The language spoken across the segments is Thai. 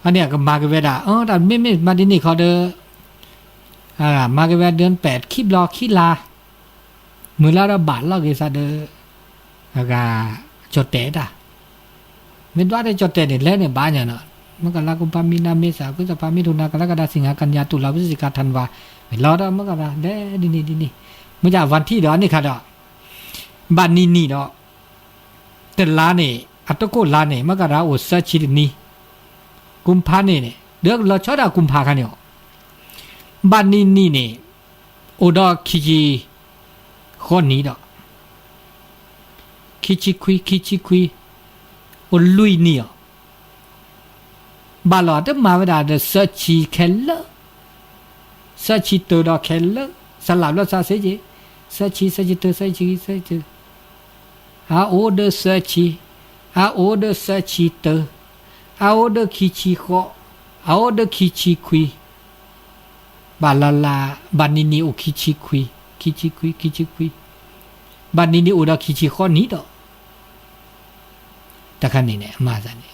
อันเนี้ยก็มาเกเวดาแต่ไม่มาที่นี่เขาเดอมาเกเวดเดือน8คิบรอคิลามือละระบาดลอกเกซาเดอจดเตะด่ะไม่ว่าได้จดเตะเนี่ยแล้วเนี่ยบ้านเนี่ยเนาะมันก็ลากุมภามีนาเมษาพฤษภามิถุนากรกฎาสิงหากันยาตุลาพฤศจิกาธันวาไม่รอดมันก็ได้ดินี่มันจะวันที่เดี๋ยวนี่ค่ะเนาะบ้านนี่เนาะแต่ลาเนี่ยอัตโกลาเนี่ยมันก็ได้โอสัชชิดนี่กุมภาเนี่ยเดี๋ยวเราชอบกุมภากันเนี่ยบ้านนี่เนี่ยโอดอคิจิคนนี้เนาะคิจิคุยโอลุยเนี่ยบาลอดมาเวลาเดสัชชีเคลเลสัชชีตัวดอเคลเลสลับแล้วซาเสจีสัชชีตัวสัชชีอาโอเดสัชชีอาโอเดสัชชีตัวอาโอเดคิจิโคอาโอเดคิจิคุยบาลาบานินีโอคิจิคุยบานินีโอดอคิจิโคนี้ดอตะคันนี่เนี่ยมาซะเนี่ย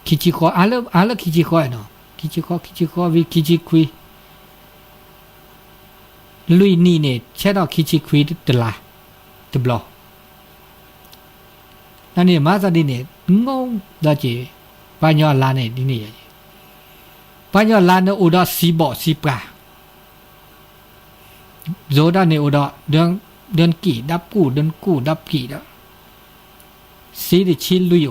คิจิโคอาเลคิจิโคเนาะคิจิโควิคิจิคุยลุยนี่เนี่ยเช่ดอคิจิคุยตะลาตะบลอนั่นนี่มาซะดิเนี่ยงงดอจิปะญอลาเนี่ยดิเนี่ยปะญอลาเนี่ยอุดอซีบ่ซีปราโซดาเนี่ยอุดอเดือนกี่ดับกู้เดือนกู้ดับกี่ดอสีดิชิลุยโอ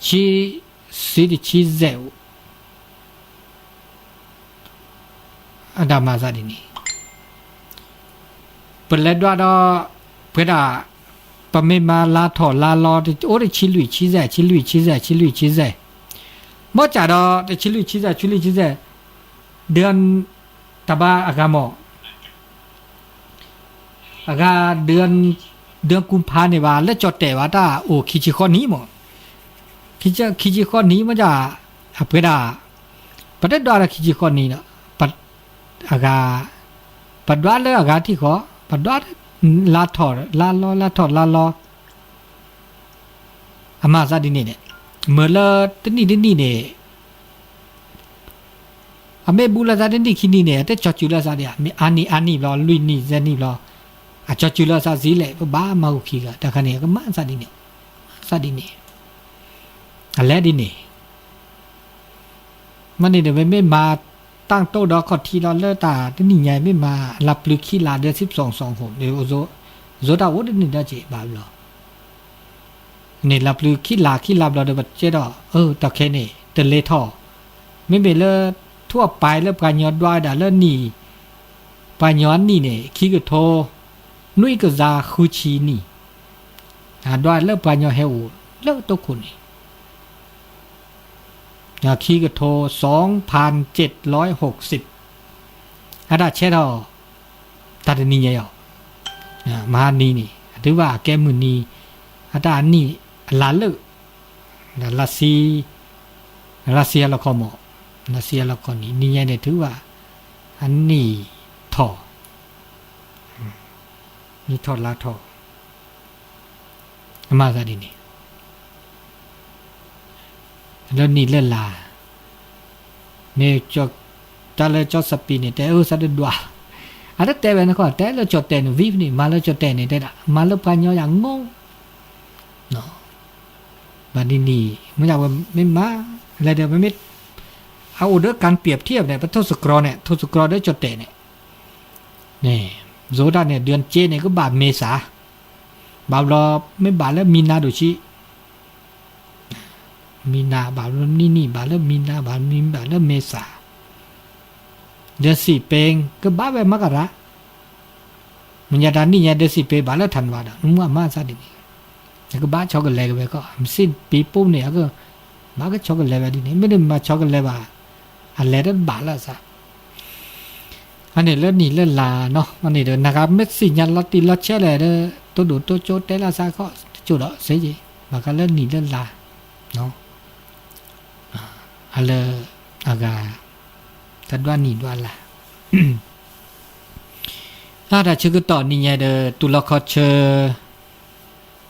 สีดิชิเซลอันดามาซาดินีเปิดแล้วด้วยดอเพื่อปะเมมาลาถอลาลอโอ้ดิชิลุยชิเซมอจ่าดอดิชิลุยชิเซเดือนตะบาอากาโมอากาเดือนกุมภาเนี่ยว่าแล้วจดแต่ว่าถ้าโอ้คิจิข้อนี้มั้งคิจิข้อนี้มันจะเพื่อประเด็นว่าคิจิข้อนี้เนาะปัดอากาปัดว่าแล้วอากาที่ขอปัดว่าลาถอลาลออามาซาดินี่เนี่ยเมื่อละตนี่เนี่ยอเมบูลาซาดินี่คินี่เนี่ยแต่จอดจุลาซาเดียมีอันนี้รอลุยนี่เซนี่รอจอดจุลาซาซีเลยบ้ามาอุคีก็แต่คันนี้ก็มาซาดินี่อะไรดินี่มันนี่เดี๋ยวไม่มาตั้งโต๊ะดอกขอทีรอเลอตาที่นี่ใหญ่ไม่มาหลับลึกขี้ลาเดือน12 26เดี๋ยวโซดาโอ้ดินี่ได้จีบาบลอนี่หลับลึกขี้ลาเราเดี๋ยวบัดเจดตะแค่นี่เตเลท่อไม่เป็นเลอทั่วไปแล้วปานยอดด้วยดาเลอนี่ปานยอนนี่เนี่ยขี้กระโทนุ้ยก็ซาคูชีนี่ด้วยเลอปานยอเฮวเลอตัวคนนี่ขี้กระโท2,760อาดาเชดอตัดนี่เยอะมานี่ถือว่าแกมือนี่อาดานี่ลาเลรัสเซียละคอมรัสเซียละคอนี่เนี่ยถือว่าอันนี้ท่อนี่ทอดลาทอมาซะดินี่แล้วนี่เล่นลาเนี่ยจอกตาเลจอกสปีนี่แต่ซะดดัวอันนั้นแต่เว้นก็แต่แล้วจอดแต่วิฟนี่มาแล้วจอดแต่นี่ได้ละมาแล้วปัญญาอย่างงงเนาะบัดนี้มันอยากว่าไม่มาอะไรเดี๋ยวไม่เอาเรื่องการเปรียบเทียบเนี่ยทศกรเนี่ยทศกรได้จดแต่เนี่ยนี่โซดาเนี่ยเดือนเจเนี่ยก็บาทเมษาบาทรอไม่บาทแล้วมีนาดูชิมีนาบาทแล้วนี่บาทแล้วมีนาบาทแล้วเมษาเดือน4เปงก็บาทไปมกรามันยาดานี่เนี่ยเดือน4เปงบาทแล้วธันวาคมนุ่มว่ามาซะดิแล้วก็บาทช็อกโกแลตไปก็สิ้นปีปุ๊บเนี่ยก็บาทก็ช็อกโกแลตไปดิเนี่ยไม่ได้มาช็อกโกแลตว่าอะไรได้บาทละซะอันนี้เรื่องนี้เรื่องลาเนาะอันนี้เดินนะครับเม็ดสิญญาณตีลัดเชื่อเลยเด้อตัวดูตัวโจเตลาซาก็จุดอ่ะเสียจีมากันเรื่องนี้เรื่องลาเนาะอะไรอากาตัดว่านี่ด้วยละถ้าชื่อก็ต่อนี่ไงเด้อตุลคอเช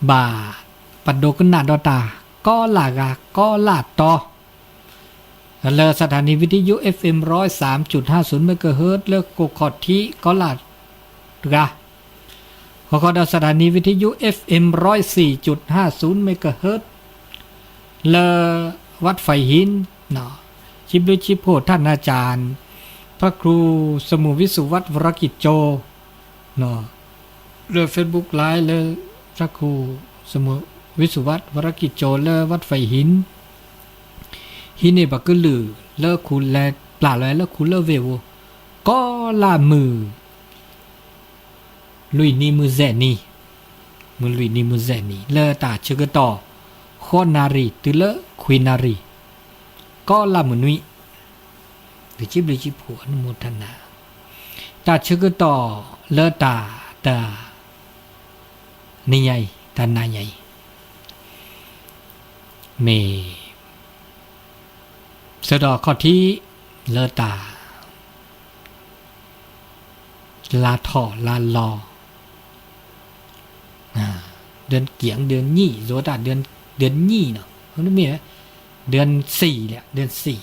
บ่าปัดโดกันหนาดอตาก็ลากาก็ลาต่อ เลอสถานีวิทยุ FM 103.50 เมกะเฮิรตซ์เลอกกอดที่ก็ลาดกะขอดสถานีวิทยุ FM 104.50 เมกะเฮิรตซ์เลอวัดไฟหินเนาะชิบด้วยชิบโพท่านอาจารย์พระครูสมุวิสุวัฒน์วรกิจโจเนาะเลอ Facebook ไลฟ์เลอพระครูสมุวิสุวัฒน์วรกิจโจเลอวัดไฟหินฮินเนบักก็ลือเลอคุณแลปลาเลยเลอคุณเลอเววก็ลามือลุยนี่มือแซนี่มือลุยนี่มือแซนี่เลอตาเชกต่อโคนารีตุเลอควินารีก็ลามือนุยหรือจิบหรือจิบหัวนุโมทนาตาเชกต่อเลอตานี่ใหญ่ตาหน้าใหญ่เมสะดอกข้อที่เลอตาลาถอลาลอเดือนเกียงเดือนยี่โซตาเดือนยี่เนาะเขาไม่มีเดือนสี่เนี่ยเดือนสี่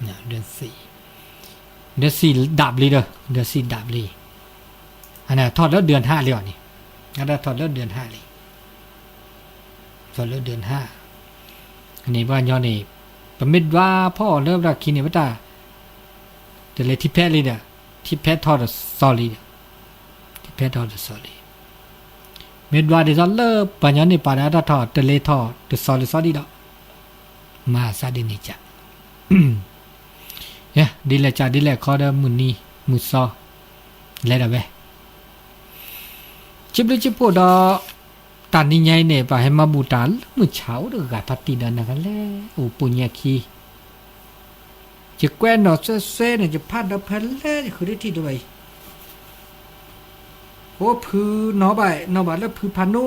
เนี่ยเดือนสี่ดับเลยเด้อเดือนสี่ดับเลยอันนั้นทอดแล้วเดือนห้าเลยนี่อันนั้นทอดแล้วเดือนห้าเลยทอดแล้วเดือนห้าอันนี้ว่าย้อนนี่ประมิดว่าพ่อเริ่มรักคินเนี่ยว่าตาแต่เลยที่แพ้เลยเนี่ยที่แพ้ทอดซอรี่ที่แพ้ทอดซอรี่เม็ดว่าเดี๋ยวเลิกปัญญาเนี่ยปานาทอดแต่เลยทอดแต่ซอรี่ดอกมาซาดินิจ่ะเนี่ยดีเลยจ้ะดีเลยขอเดิมมือนี้มือซอเลยนะเว้ยจิบเลยจิบปวดตานี่ไงเนี่ยป่ะให้มาบูตาลมือเช้าเด้อกะพัดตีดันนะครับแล้วโอ้ปุญญาคีจะแกวนดอกเซ่เนี่ยจะพัดดอกเพลเล่คือได้ที่ด้วยโอ้พื้นนอใบแล้วพื้นพานุ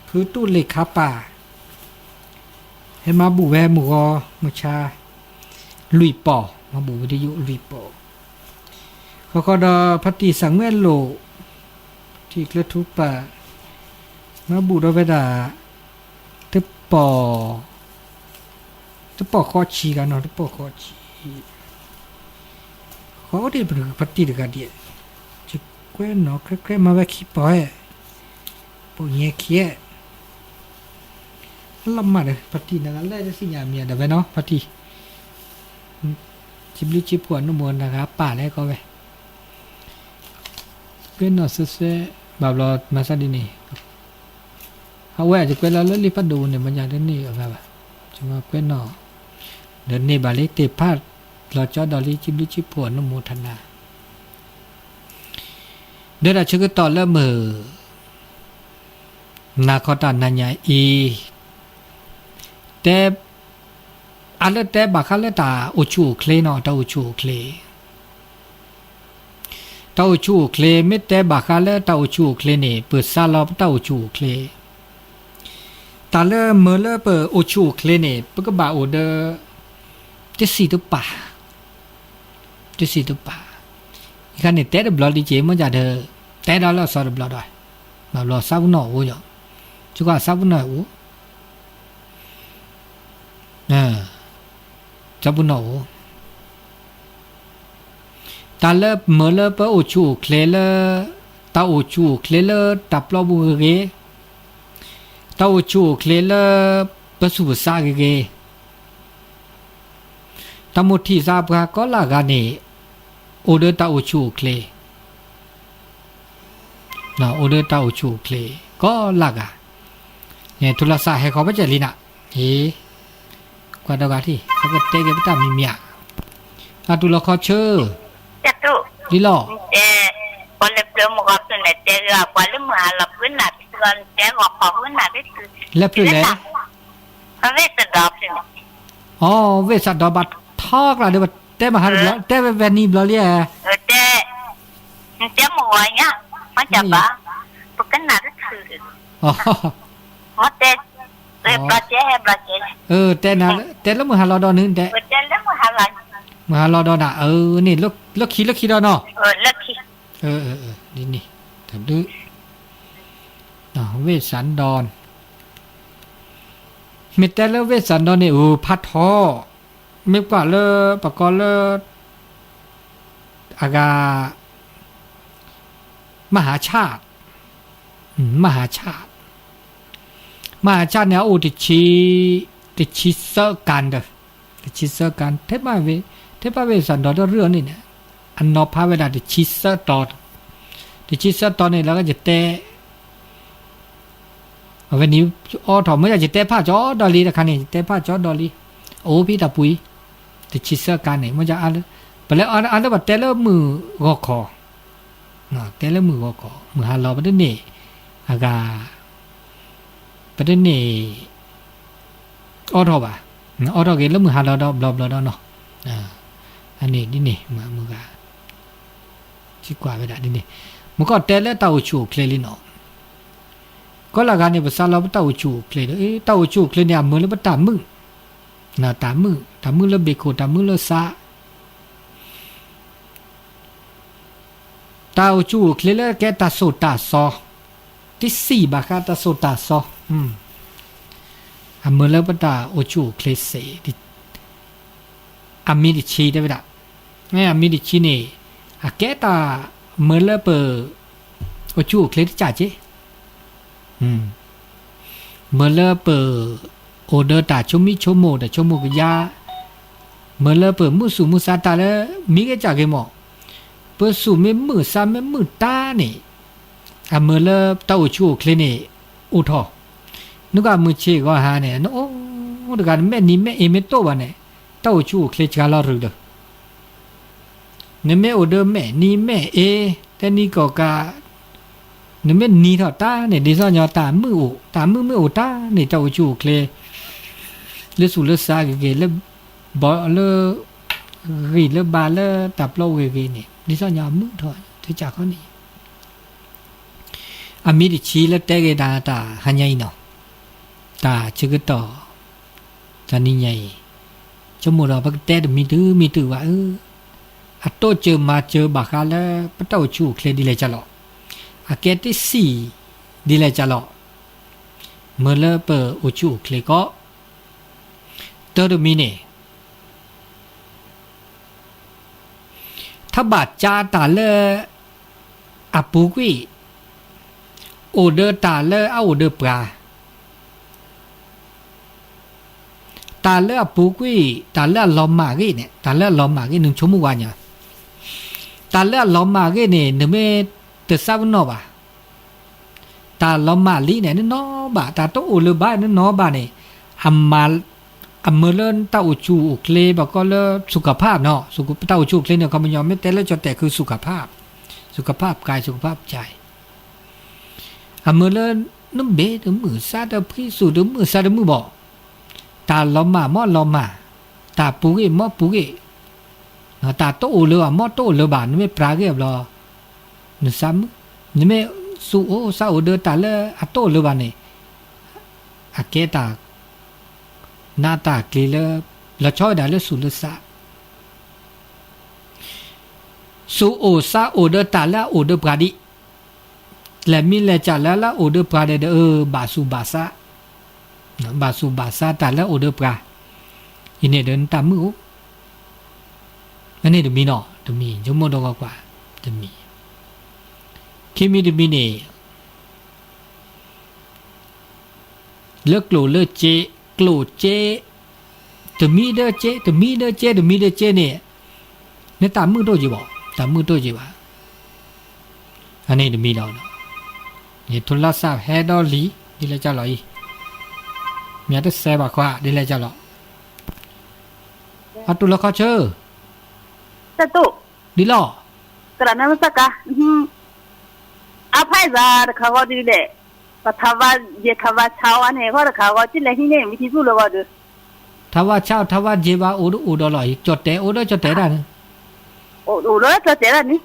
พื้นตู้เหล็กขาป่าให้มาบูแวมือกอมือชาลุยปอมาบูวิทยุลุยปอเขาก็ดอพัดตีสังเวชโลที่กระทุปป่ามาบูดเวดาตะปอคอชีกันเนาะตะปอคอชีเขาได้เป็นปฏิดกันเดียจะแกวนเนาะแกมาแวคิปอยปุญญาเคียลำมาเลยปฏินั่นแหละจะสิญาเมียเดี๋ยวไปเนาะปฏิจิบลิจิบหัวนุ่มนนะครับป่าแล้วก็ไปเป็นเนาะเซ่บาบลอมาซาดินีเอาไว้จะเป็นเราเล่นลิปดูเนี่ยมันอย่างนี้ก็แบบจะมาเป็นเนาะเดินนี่บาลิเตพาดเราจอดอลิจิบลิจิบหัวนุ่มธนาเดินอาชก็ต่อเริ่มมือนาคอตันนันยาอีแต่อะไรแต่บางครั้งเลยตาอุชูเคลเนาะตาอุชูเคลตาอุชูเคลไม่แต่บางครั้งเลยตาอุชูเคลเนี่ยเปิดซาลอบตาอุชูเคลตาเลเมื่อเลเปิดอุชูเคลเนี่ยปก็บ่าอุเดจะสีตุป่าอีกครั้งเนี่ยแต่เดบลอดดีเจมันจะเดแต่ดอลลาร์สอดบลอดได้มาบลอดซาบุนอโอ้ยจุกว่าซาบุนอโอ้ซาบุนอโอตาเลเมื่อเลเปิดอุชูเคลเลตาอุชูเคลเลตับลอบุเกตาอุชูเคลเลปสุบซาเกตามุทีซาบกาก็ลากานีโอเดตาอุชูเคลนะโอเดตาอุชูเคลก็ลากาเนี่ยทุลาซาให้เขาไปเจลินะกว่าดอกาที่เขาก็เตะกันไปตามมีเมียอาตุลอคอเชอจัตุดิลอพอเล็บเริ่มกอบตัวเนี่ยเตะกับว่าเริ่มหาหลับขึ้นหนักก่อนเตะออกของขึ้นหนักได้คือเล็บเลยเวสดอบสิอ๋อเวสดอบัดทอกละเดี๋ยวเตะมาหาเตะเวนีบลอเลียเตะหมวยเนี่ยมันจะบ้าปกติหนักได้คืออ๋อมาเตะบราเจแต่นะแต่แล้วมือหาลอดอนึงแต่แล้วมือหาลอดอน่ะนี่ลกขี้ดอเนาะลกขี้นี่ทำดื้อเวสสันดรมีแต่แล้วเวสสันดรนี่พัดทอ ไม่กว่าเลยปะกอเลยอากามหาชาติมหาชาติเนี่ยโอ้ติชิเซอร์กันเด้อติชิเซอร์กันเทปมาเวสันดอเรื่องนี่เนี่ยอันนอพาเวลาติชิเซอร์ตอนติชิเซอร์ตอนนี่แล้วก็จะเตะวันนี้อ๋อถอไม่อยากจะเตะผ้าจอดอลลี่ตะคันนี่เตะผ้าจอดอลลี่โอ้พี่ตาปุยติชิเซอร์กันนี่มันจะอันไปแล้วอันแล้วแบบเตะแล้วมือกอคอเตะแล้วมือกอคอมือหาเราประเด็นนี่อากาประเด็นนี่ออทอป่ะออทอเกแล้วมือหาเราดอบแล้วเนาะอันนี้นี่มือกาชิกว่าไปได้นี่มันก็เตะแล้วเต้าชูเคลลินเนาะก็ละกันเนี่ยภาษาเราเต้าชูเคลเต้าชูเคลเนี่ยมือแล้วตามมือนะตามมือแล้วเบโคตามมือแล้วซาตาจูเคลเลแกตาโซตาซอที่สี่บาคาตาโซตาซอเมื่อแล้วปตาโอจูเคลเซดิอามิดิชีได้ไหมล่ะอามิดิชีนี่แกตาเมื่อแล้วเปโอจูเคลจ่าเจเมื่อแล้วเปโอเดอร์ตาชมิชโมแต่ชโมกยาเมื่อแล้วเปมุสุมุสาตาแล้วมีแกจ่าเกมอเปิดสู่ไม่มือซ้ำไม่มือตาเนี่ยเมื่อเลิกเต้าชูคลินิกอุทอนึกว่ามือเชี่ยก็หาเนี่ยโอ้ดูกันแม่นี่แม่เอเมโตวะเนี่ยเต้าชูคลิกกันแล้วหรือเด้อเนี่ยแม่โอเดอร์แม่นี่แม่เอแต่นี่ก็กะเนี่ยแม่นี่เท่าตาเนี่ยดิฉันยอตามือไม่โอตาเนี่ยเต้าชูคลิกเลือดสูเลือดซาเกเลือดบอเลือดรีเลือดบาเลือดตับโลเกเนี่ยดิฉันยอมือถอยที่จากเขานี่อามิดิชีแล้วแต่เกดาตาหันยัยเนาะตาชื่อต่อตานี่ยัยจมูกเราพักแต่มีตื้อว่าอัตโตเจอมาเจอบาคาแล้วปะเต้าชูเคลดีเลยจะหรออาเกติสีดีเลยจะหรอเมื่อเลเปอโอชูเคลก็เตอร์มิเนถ้าบาดจาตาเลอปุกุยโอเดอร์ตาเลอโอเดอร์ปลาตาเลอปุกุยตาเลอลอมมากีเนี่ยตาเลอลอมมากี1 ชั่วโมงวันเนี่ยตาเลอลอมมากีเนี่ยนึกไม่เตะซาบนอบ่าตาลอมมาลีเนี่ยนอบ่าตาโตโอเลบ้านนอบ่าเนี่ยอัมมาเมื่อเล่นเต้าชูเคลบอกก็เลิกสุขภาพเนาะเต้าชูเคลเนี่ยเขาไม่ยอมไม่แต่แล้วจนแต่คือสุขภาพกายสุขภาพใจเมื่อเล่นน้ำเบดมือซาดพิสูดมือซาดมือบอกตาล้อมมาหม้อล้อมมาตาปูเกหม้อปูเกตาโตเรือหม้อโตเรือบานไม่ปลาเก็บรอนึกซ้ำนี่ไม่สู้โอ้ซาโอเดอตาเลอโตเรือบานนี่เกตาหน้าตาเกลือละช่อยได้เลยสุลสะสูโอซาโอเดอตาละโอเดอปราดิและมีเลจ่าละโอเดอปราเดบาสูบาซาตาละโอเดอปราอินเนี่ยเดินตามมืออันนี้เดมีเนาะเดมีจมูกดอกกว่าเดมีคิมีเดมีเนี่ยเลิกโกรธเลิกเจโกรธเจตมีเดเจเนี่ยตามมือโตจีบ่ตามมือโตจีบ่อันนี้เดมีเนาะเนี่ยทุลาซาเฮดอลีดีเลยจ้าหรออีมีอะไรเสบกว่าดีเลยจ้าหรออัตุละข้าเชอตะตุดีล่อกระนั้นสักกะอาภัยซาข้าวดีเลยปะทว่าเจข้าวเช้าอันนี้ก็ข้าวที่เลยที่นี่วิธีสู้เลยว่าดูทว่าเช้าทว่าเจว่าอูดอลอยจดแต่อูดอจดแต่ได้นะอูดอจดแต่ได้นี่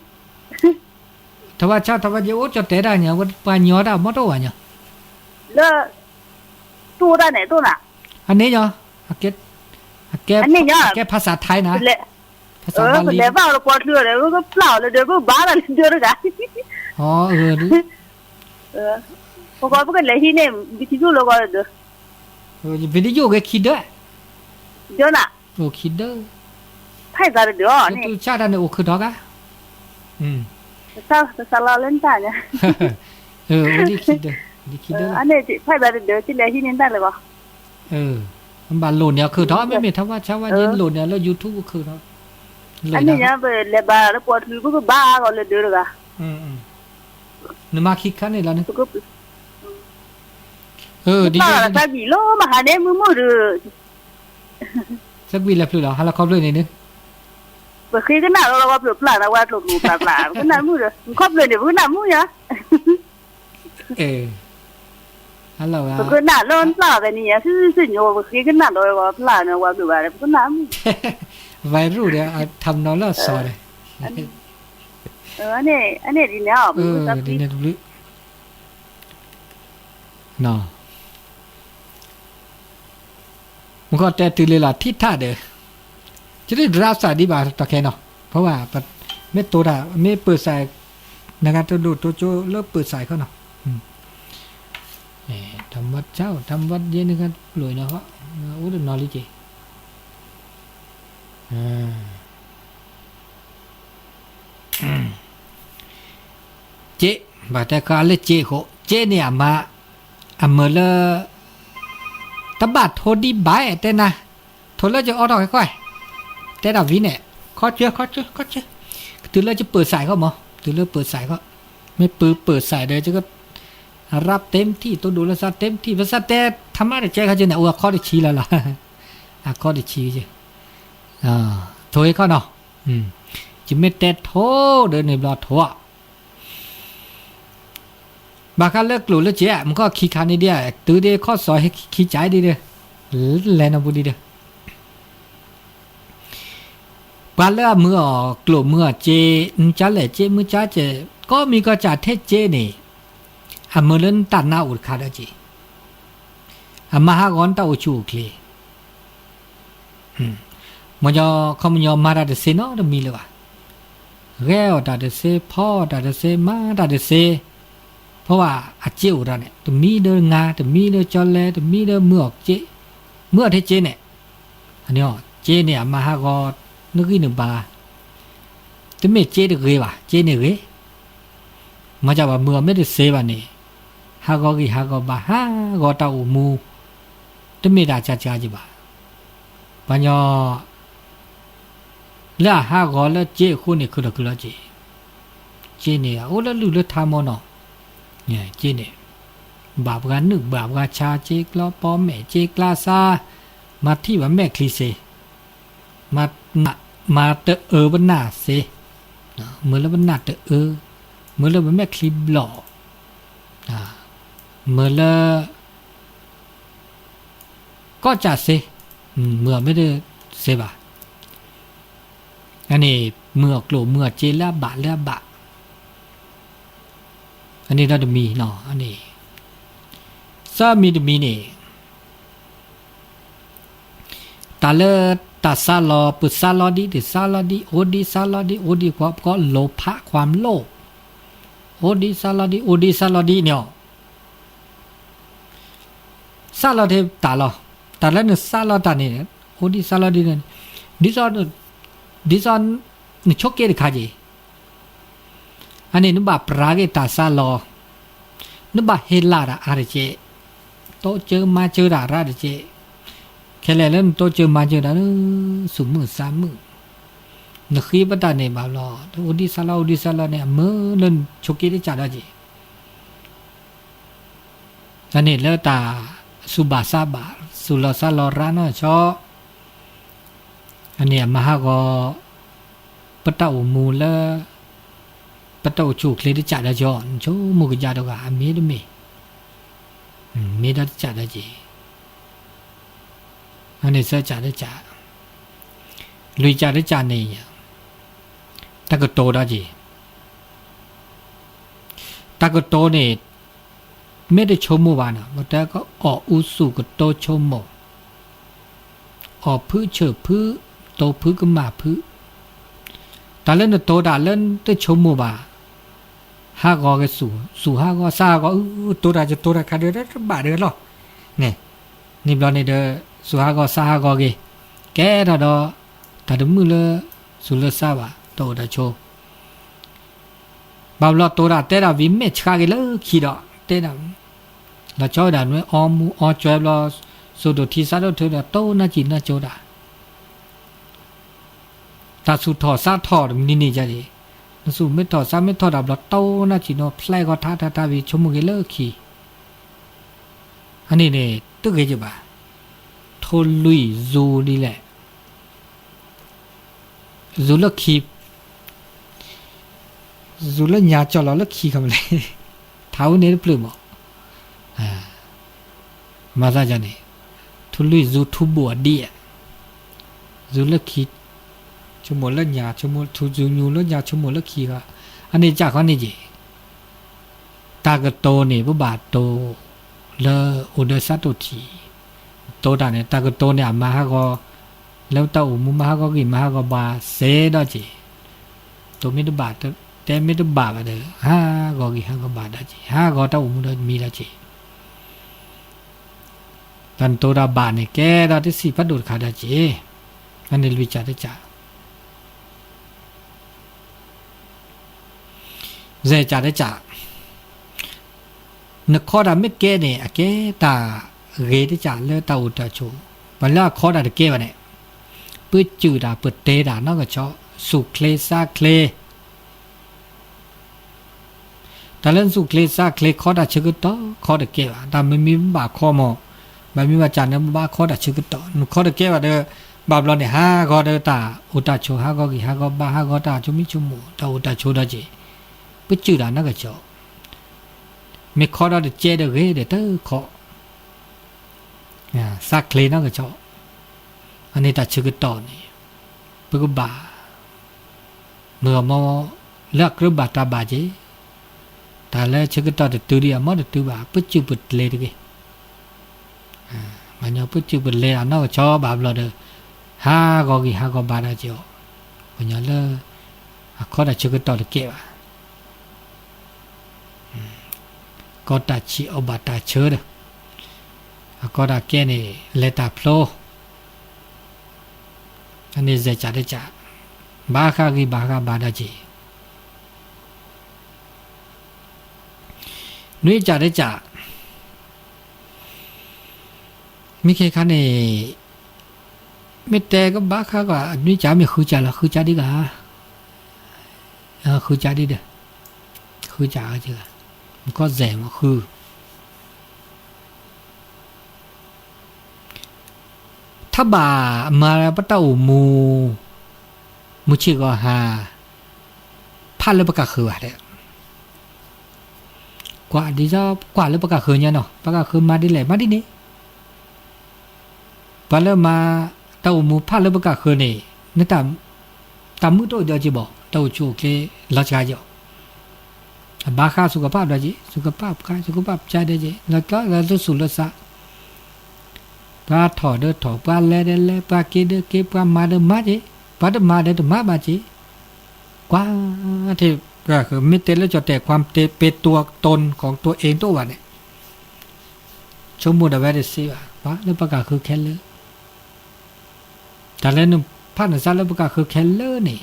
ทว่าเช้าทว่าเจอูจดแต่ได้เนี่ยว่าปานยอได้ไม่ต้องว่าเนี่ยแล้วตู้ได้ไหนตู้น่ะอันนี้เนาะอันนี้เนาะแกภาษาไทยนะภาษาบาลีแล้วเราปวดเรือเลยก็เปล่าเลยเดี๋ยวก็บ้าเลยเดี๋ยวกันอ๋อพอก็เป็นเลยที่นี่วิธีสู้เลยก็เดี๋ยววิธีอยู่ก็คิดด้วยเดี๋ยวน่ะ โอคิดเด้อ ไพ่ซาเดือนี่ tu cha da ne o khu đó ga ซาลาเล่นตาเนี่ย โอคิดเด้อดิคิดเด้อ อันนี้ไพ่ซาเดือที่เลยที่นี่ได้เลยบ่ มันบาโลเนี่ยคือท้อไม่มีถ้าว่าชาวว่าเย็นโลเนี่ยแล้ว YouTube ก็คือท้อ อันนี้เนี่ยเบลบาแล้วปวดหูก็บ้าก็เลยเดือดกะนึกมาคิดคันนี่แล้วนึกดี บ้าสักกี่โลมาหาเนี่ยมือสักวีแล้วพลุแล้วฮะแล้วครบเลยนี่นึก บางทีก็น่าเราว่าเปล่านะว่าถูกปลาก็น่ามือครบเลยเดี๋ยวก็น่ามือเนี่ยฮัลโหลอ่ะก็น่าร้อนปลาแบบนี้ซื่อๆอยู่บางทีก็น่าเราว่าปลานะว่าแบบว่าก็น่ามือวัยรุ่นเนี่ยทำน้องแล้วสอนเลยอันนี้ดีเนี่ยดีเนี่ยดูเนาะมันก็แต่ตื่นเลยล่ะที่ท่าเด้อจะได้รับสารดีบ่าตะแคงเนาะเพราะว่าไม่ตัวด่าไม่เปิดสายนะครับตัวดูตัวโจเลิกเปิดสายเขาเนาะทำวัดเช้าทำวัดเย็นนะครับรวยเนาะเขาโอ้เดี๋ยวนอนลิจิเจ๊บาแต่ก็เลยเจ๊โหเจ๊เนี่ยมาเมื่อละตบัดโทดีบายแต่นะโทแล้วจะออกดอกค่อยๆแต่ดาวิเนี่ยข้อเชื่อตื่นแล้วจะเปิดสายเขาหมอตื่นแล้วเปิดสายเขาไม่เปิดสายเลยจะก็รับเต็มที่ตัวดูแลซะเต็มที่ภาษาแต่ทำอะไรใจเขาจะเนี่ยข้อได้ชี้แล้วล่ะข้อได้ชี้จ้ะโทรให้เขาเนาะจะไม่แต่โทรเดินในบล็อกโทรบางครั้งเลิกหลุดแล้วเจ๊มันก็ขี้คันนี่เดียวตื้อเดียข้อสอยให้ขี้ใจดีเดียวแลนบุดีเดียวบางเรื่องเมื่อกลุ่มเมื่อเจจ้าแหล่เจมือจ้าเจก็มีก็จ่าเทเจนี่เมื่อเล่นตัดหน้าอุดขาดจีมหากรตาอุจูคลีมันจะเขามันยอมมาได้เสนาะมีเลยว่ะแก้วได้เสพ่อได้เสมาได้เสเพราะว่าอาเจียวเราเนี่ยตัวมีเดินงาตัวมีเดินจอลเล่ตัวมีเดินเมื่อเจเมื่อเทเจเนี่ยอันนี้เจเนี่ยมหากรนึกอีหนึ่งบาตัวไม่เจได้เกยว่ะเจเนี่ยเกยมาจากว่าเมื่อไม่ได้เสว่ะนี่ฮากอกีฮากอบาฮากอตาอุมูตัวไม่ได้จ้าจีบ่าปัญญาแล้วฮากอแล้วเจคู่นี่คือละเจเนี่ยโอ้แล้วลูกทำมันเนาะเนี่ยเจเนี่ยบาปกันนึกบาปกันชาเจกล้อป้อมแม่เจกลาซามาที่ว่าแม่คลีเซมาเตอบนหน้าเซเมื่อแล้วบนหน้าเตเมื่อแล้วแม่คลีบหล่อเมื่อแล้วก็จะเซเมื่อไม่ได้เซบ่ะอันนี้เมื่อกลัวเมื่อเจละบะอันนี้เราจะมีเนาะอันนี้ซามีจะมีนี่ตาเลตาซาลอปุซาลอดีติซาลอดีโอดีซาลอดีโอดีความก็โลภะความโลภโอดีซาลอดีเนี่ยซาลอดีตาลอตาเลนซาลอตานี่โอดีซาลอดีเนี่ยดิซอนนี่ชกเกลิขาจีอันนี้นึกว่าปรากฏตาซาลอนึกว่าเฮลาระอะไรเจโตเจอมาเจออะไรเจแค่แล้วโตเจอมาเจอแล้วสุมือสามมือนึกขีบตาเนี่ยบ่าวล้อโอดิซาลาเนี่ยเมื่อเล่นชกเกลิจ่าได้จีอันนี้แล้วตาสุบาซาบาสุลซาลอรานะชออันนี้มหากปะตาอุมูละปะตาอุจูเคลดิจ่าได้จอนโชมุกจ่าดอกมีดมีได้จ่าได้จีอันนี้เสจ่าได้จ่าลุยจ่าได้จ่าเนี่ยตะกโตได้จีตะกโตเนี่ยไม่ได้ชมมัวนะแต่ก็ออกอุสุกโตชมโมออกพื้เฉอพื้โตพื้ก็มาพื้ตาเล่นโตดาเล่นได้ชมมัวบาฮากอก็สู่ฮากอซาก็ตัวราจะตัวราคาเดือดบาทเดือดหรอเนี่ยนี่บลอนี่เด้อสู่ฮากอซาฮากอเก แก่ดอตาดมือเลสุลซาบะโตดาโชบาบลอโตดาเตดาวิเมชคาเกลคีดอเตดาละจอดานวยออมูออจวยบลอสุดทีซาโดเทดาโตนาจินาโจดาตาสุทอซาทอนี่จาดิสุเมทอซาเมทอดาบลอโตนาจิโนพลายก็ทาวิชมุเกลคีอันนี้เนี่ยตึกเกจบาโทลุยซูนี่แหละซูลคีซูลญาจอลลคีคำเลยเท้าเนี่ยปลื้มมาซาจันนี่ทุลุยซูทุบัวดีซูลคีชโมลญาชโมทุจูญูลญาชโมลคีก็อันนี้จากอันนี้จีตากโตนี่บุบาโตเลออุดสัตุทีโตดาเนี่ยตากโตเนี่ยมาฮะก็แล้วเต้ามุมาฮะก็กินมาฮะก็บาเสดอจีตัวมิตรบาทแต่มิตรบาทอะเด้อฮะก็กินฮะก็บาดอจีฮะก็เต้ามุดมีดอจีตันโตดาบาเนี่ยแกดอที่สิพัดดูดขาดอจีอันนี้วิจารณ์จ้าเจจ่าได้จ้านกขอดาไม่เกเนี่ยเกตาเรได้จ่าเลตาอุตาโชบัลลาขอดาเกวะเนี่ยปื้จืดาปื้เตดานอกก็ชอสุเคลซาเคลแต่เล่นสุเคลซาเคลขอดาชึกต่อขอดาเกวะแต่ไม่มีบาข้อมอไม่มีว่าจานเนี่ยบาขอดาชึกต่อนขอดาเกวะเด้อบาบลอเนี่ยฮะขอดาตาอุตาโชฮะก็กิฮะก็บาฮะก็ตาชุมิชุมูตาอุตาโชดาเจปื้จืดานอกก็ชอไม่ขอดาเจเดเรเดเตอขอสักเคลนั่นก็ชอบอันนี้ตัดชื่อต่อนี่เพื่อบาเมื่อมาเลือกรูปบาตาบาเจแต่แล้วชื่อต่อเดือดตัวเดียวมันเดือดตัวบาปุ๊บจุบเลยดิมันยังปุ๊บจุบเลยอันนั้นก็ชอบบาบลอเดอฮาก็กี่ฮาก็บาดาเจียวมันยังเลยข้อตัดชื่อต่อเดือดเก็บก็ตัดชีอบาตาเชื่อเด้ก็ได้แค่นี้เลตาโผล่อันนี้จะจัดได้จ้ะบาคากีบาคาบาดาจีนุ้ยจัดได้จ้ะมีแค่คันนี้ไม่แต่ก็บาคาก็นุ้ยจ่าไม่คือจ่าละคือจ่าดีกว่าคือจ่าดีเด้อคือจ่าก็เจอมันก็แจ่มคือถ้าบ่ามาปะเต้ามูชิก็หาพาเลยประกาศคือว่าเด้กว่าดีจ้ากว่าเลยประกาศคือเนี่ยเนาะประกาศคือมาดิแหละมาดินี่พอเลยมาเต้ามูพาเลยประกาศคือนี่นี่ตามมือตัวเดียวจีบอกเต้าชูเคลัชกาเจาบาคาสุขภาพได้จีสุขภาพกายสุขภาพใจได้จีแล้วก็แล้วสุลสะปลาถอดเด้อถอดปลาแลเด้อแลปลาเกเด้อเกปลามาเด้อมาจีปลาเด้อมาเด้อมาบาจีกว่าที่ก็คือไม่เต็มแล้วจะแต่ความเป็นตัวตนของตัวเองตัววันเนี่ยชมมุดเอาไว้ได้สิว่าแล้วประกาศคือแค่เลอแต่แล้วนึงพันธุ์ซะแล้วประกาศคือแค่เลอนี่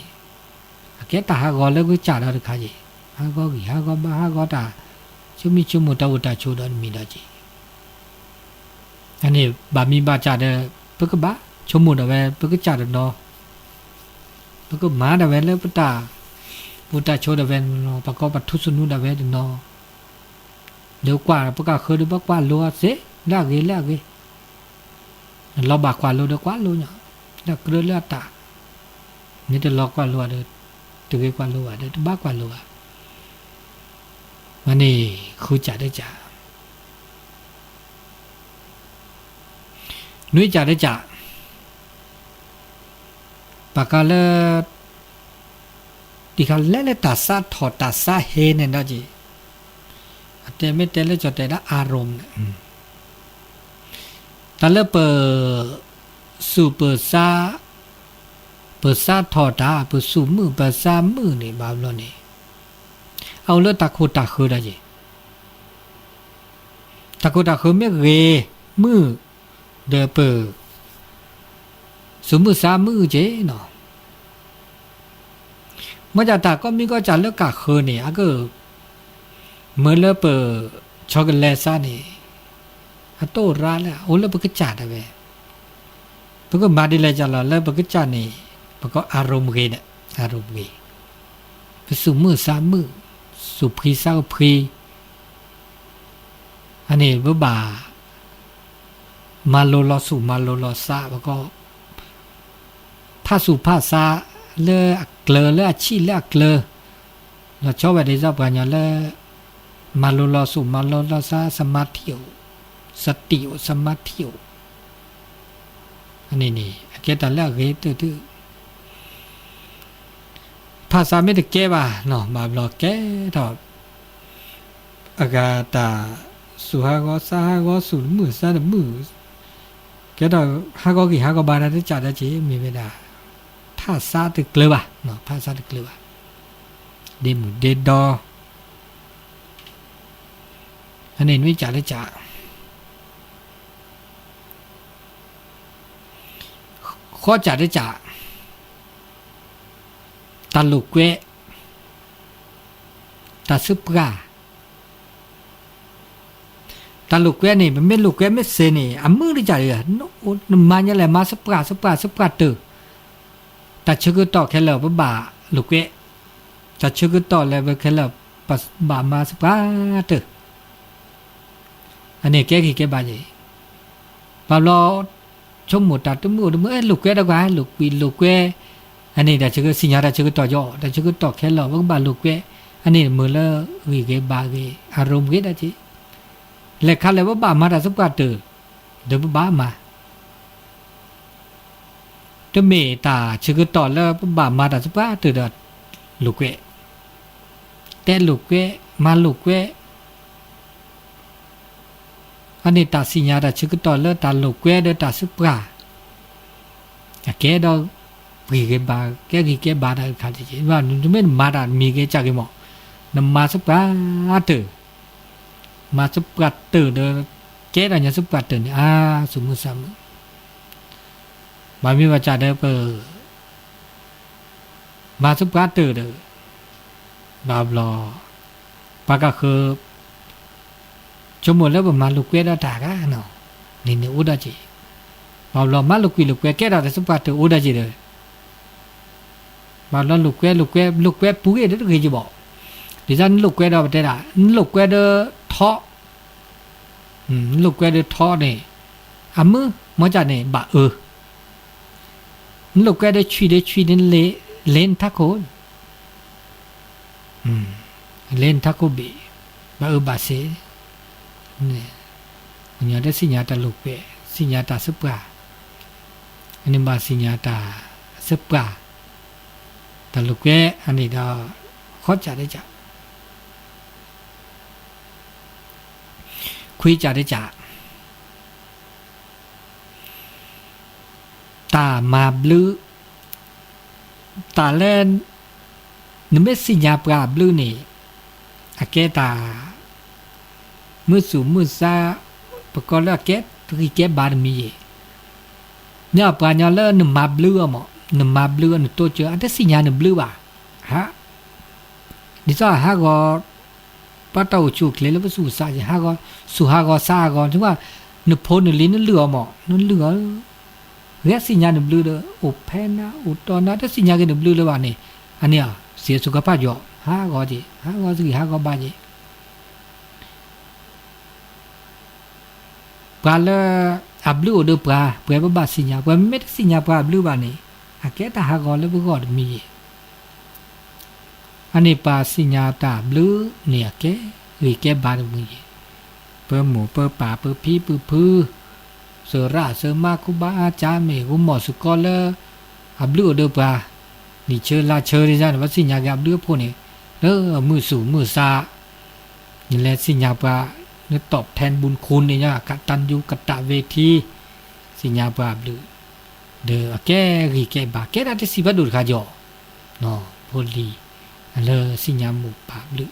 แกตาหากอแล้วก็จ่าได้ค่ะจีหากอกี่หากอบาหากอตาชมมุตาอุตาชูดอนมีดาจีอันนี้บามีบาจ่าเด้อปึกบะชมมุดเอาไว้ปึกจ่าเด้อเนาะปึกมาเด้อไว้แล้วปตาปุตตะโชดเวนปะกอปัทุสุนุดเวดเนาะเดี๋ยวกว่าปะกะคือบักกว่าโลเสลากเกเราบากกว่าโลเดกว่าโลเนาะดักเรือตานี่จะลอกกว่าโลเด้อตึกกว่าโลเด้อบักกว่าโลมันนี่คือจ่าได้จ่านุ้ยจ่าได้จ่าปากกาเลดิคันเล่นตัดซาถอดตัดซาเฮเนี่ยนะจีแต่ไม่แต่เล่นจดแต่ละอารมณ์แต่เล่นเปิดสู่เปิดซาถอดตาเปิดสู่มือเปิดซามือนี่บาบลอนี่เอาเล่นตะโคตะคือได้จีตะโคตะคือไม่เรมือเดเปิด สมมือสามมือเจเนาะมื่อจะตาก็มีก็จะเลิกกะคืนนี่อ่ะก็เมื่อเลิกเปิดช็อกโกแลตซะนี่อ่ะโตร้านแล้วโอ้เลิกเปิดก็จัดอะเว้ยเปิดก็มาดีเลยจ้ะล่ะเลิกเปิดก็จัดนี่เปิดก็อารมณ์เกเนี่ยอารมณ์เกไปสู่มือสามมือสู่พรีซ่าพรีอันนี้บ่ามาโลลอสู่มาโลลอซาแล้วก็ผ้าสู่ผ้าซาเลอเกลอเลอชีเลอเกลอเราชอบแบบนี้ชอบกันอย่างเลอมาโลลอสู่มาโลลอซาสมาธิวสติวสมาธิวอันนี้นี่เกี่ยวกับเรื่องเรื่องตื้อภาษาไม่ได้แก้ป่ะเนาะมาบอกแก้ถอดอากาตาสุฮากอซาฮากอสุมือซามือแกတော့ဟာကောကြီးဟာကောဘာသာတကြတဲ့ကြီးမြင်ပြတာဖစားတကလပါနော်ဖစားတကလပါဒီမူဒီတော့အနေနဲ့ကြတဲ့ကြခေါ်ကြတဲ့ကြตะลุกเวตะซึปกาตะลุกเวนี่มันไม่ลุกเวไม่เสนี่อ่ะมือดิจ่าเลยโนมันยังแหละมาสปกาตึตะชึกต่อแค่แล้วบ่าลุกเวตะชึกต่อแล้วแค่แล้วปะบ่ามาสปกาตึอันนี้แกกี่แกบาจีบาลอชมหมดตะตมือลุกเวดอกว่าลุกปีลุกเวอันนี้แต่ชื่อสิญญาแต่ชื่อต่อย่อแต่ชื่อต่อแค่หล่อว่าบาลูกเวอันนี้มือละวิเกบาเกอารมณ์เกได้จีเล็กขันเลยว่าบามาแต่สักกว่าเตอเดี๋ยวบามาจะเมตาชื่อต่อแล้วบามาแต่สักกว่าเตอเดลูกเวแต่ลูกเวมาลูกเวอันนี้ตาสิญญาแต่ชื่อต่อแล้วตาลูกเวเดตาสักกว่าแกดอปีเก็บบาแกกี่เก็บบาได้ขาดจีว่านุ่มไม่มาได้มีเก็บจากกี่หม้อนำมาสักปะเตอมาสักปะเตอเดอเก็บอะไรสักปะเตอเนี่ยสมมุติสามบางมีว่าจะได้เปิดมาสักปะเตอเดอบาบลอปากก็คือชั่วโมงแล้วประมาณลูกเวทได้กันเนาะนี่อุดาจีบาบลอมาลูกเวแกได้สักปะเตออุดาจีเลยบาลลูกแกปุ้ยเด้อคือจะบอกดิฉันลูกแกเราได้ละลูกแกเด้อท้อลูกแกเด้อท้อเนี่ยอ่ะมือมันจะเนี่ยบะลูกแกเด้อชีเดเล่นทักโคนเล่นทักโคบีบะบะเสเนี่ยเนี่ยได้สิญญาตาลูกแกสิญญาตาสุปะอันนี้บาสิญญาตาสุปะแต่ลูกแกอันนี้เราเข้าใจได้จ้ะคุยใจได้จ้ะตามาบลือตาเล่นนึกไม่สิญญาปลาบลือนี่อาเกตามือสูงมือซาประกอบแล้วเก็บคือเก็บบารมีเนี่ยปลาเนี่ยเล่นนึกมาบลือหมอนมาบลูนตัวเจออันที่สิญญาณบลูว่ะฮะดิซ่าฮะก็ป้าเต้าจุกเลยแล้วก็สู่สายฮะก็สู่ฮะก็ซาก็ถึงว่านพลนลิ้นนั่นเหลือหมอนั่นเหลือเรียกสิญญาณบลูเด้อโอเพนนะอุตอนนั้นถ้าสิญญาณบลูเลยว่านี่อันเนี้ยเสียสุขภาพอยู่ฮะก็จีฮะก็สิฮะก็บาจีปลาละอับลูเด้อปลาเพื่อบ่สิญญาเพื่อไม่ได้สิญญาปลาบลูว่านี่อาเกตาฮากอลบุกอดมีอันนี้ปาสิญญาตาบลูเนี่ยเกวิเกบาดมีเปหมูเปป่าเปพีเปพือเสระเสมาคุบาอาจารย์เมกุหมอสุกอลอับลูเดปานี่เชลาเชริจานว่าสิญญากับลูพวกนี้เด้อมือสูมือซานี่แหละสิญญาปาเนี่ยตอบแทนบุญคุณเนี่ยกตัญญูกตเวทีสิญญาปาบลูเด้อแกรีแกบาแกได้สิบาดูดคาจอเนาะพอดีเลอสิญญาหมู่ป่าบลือ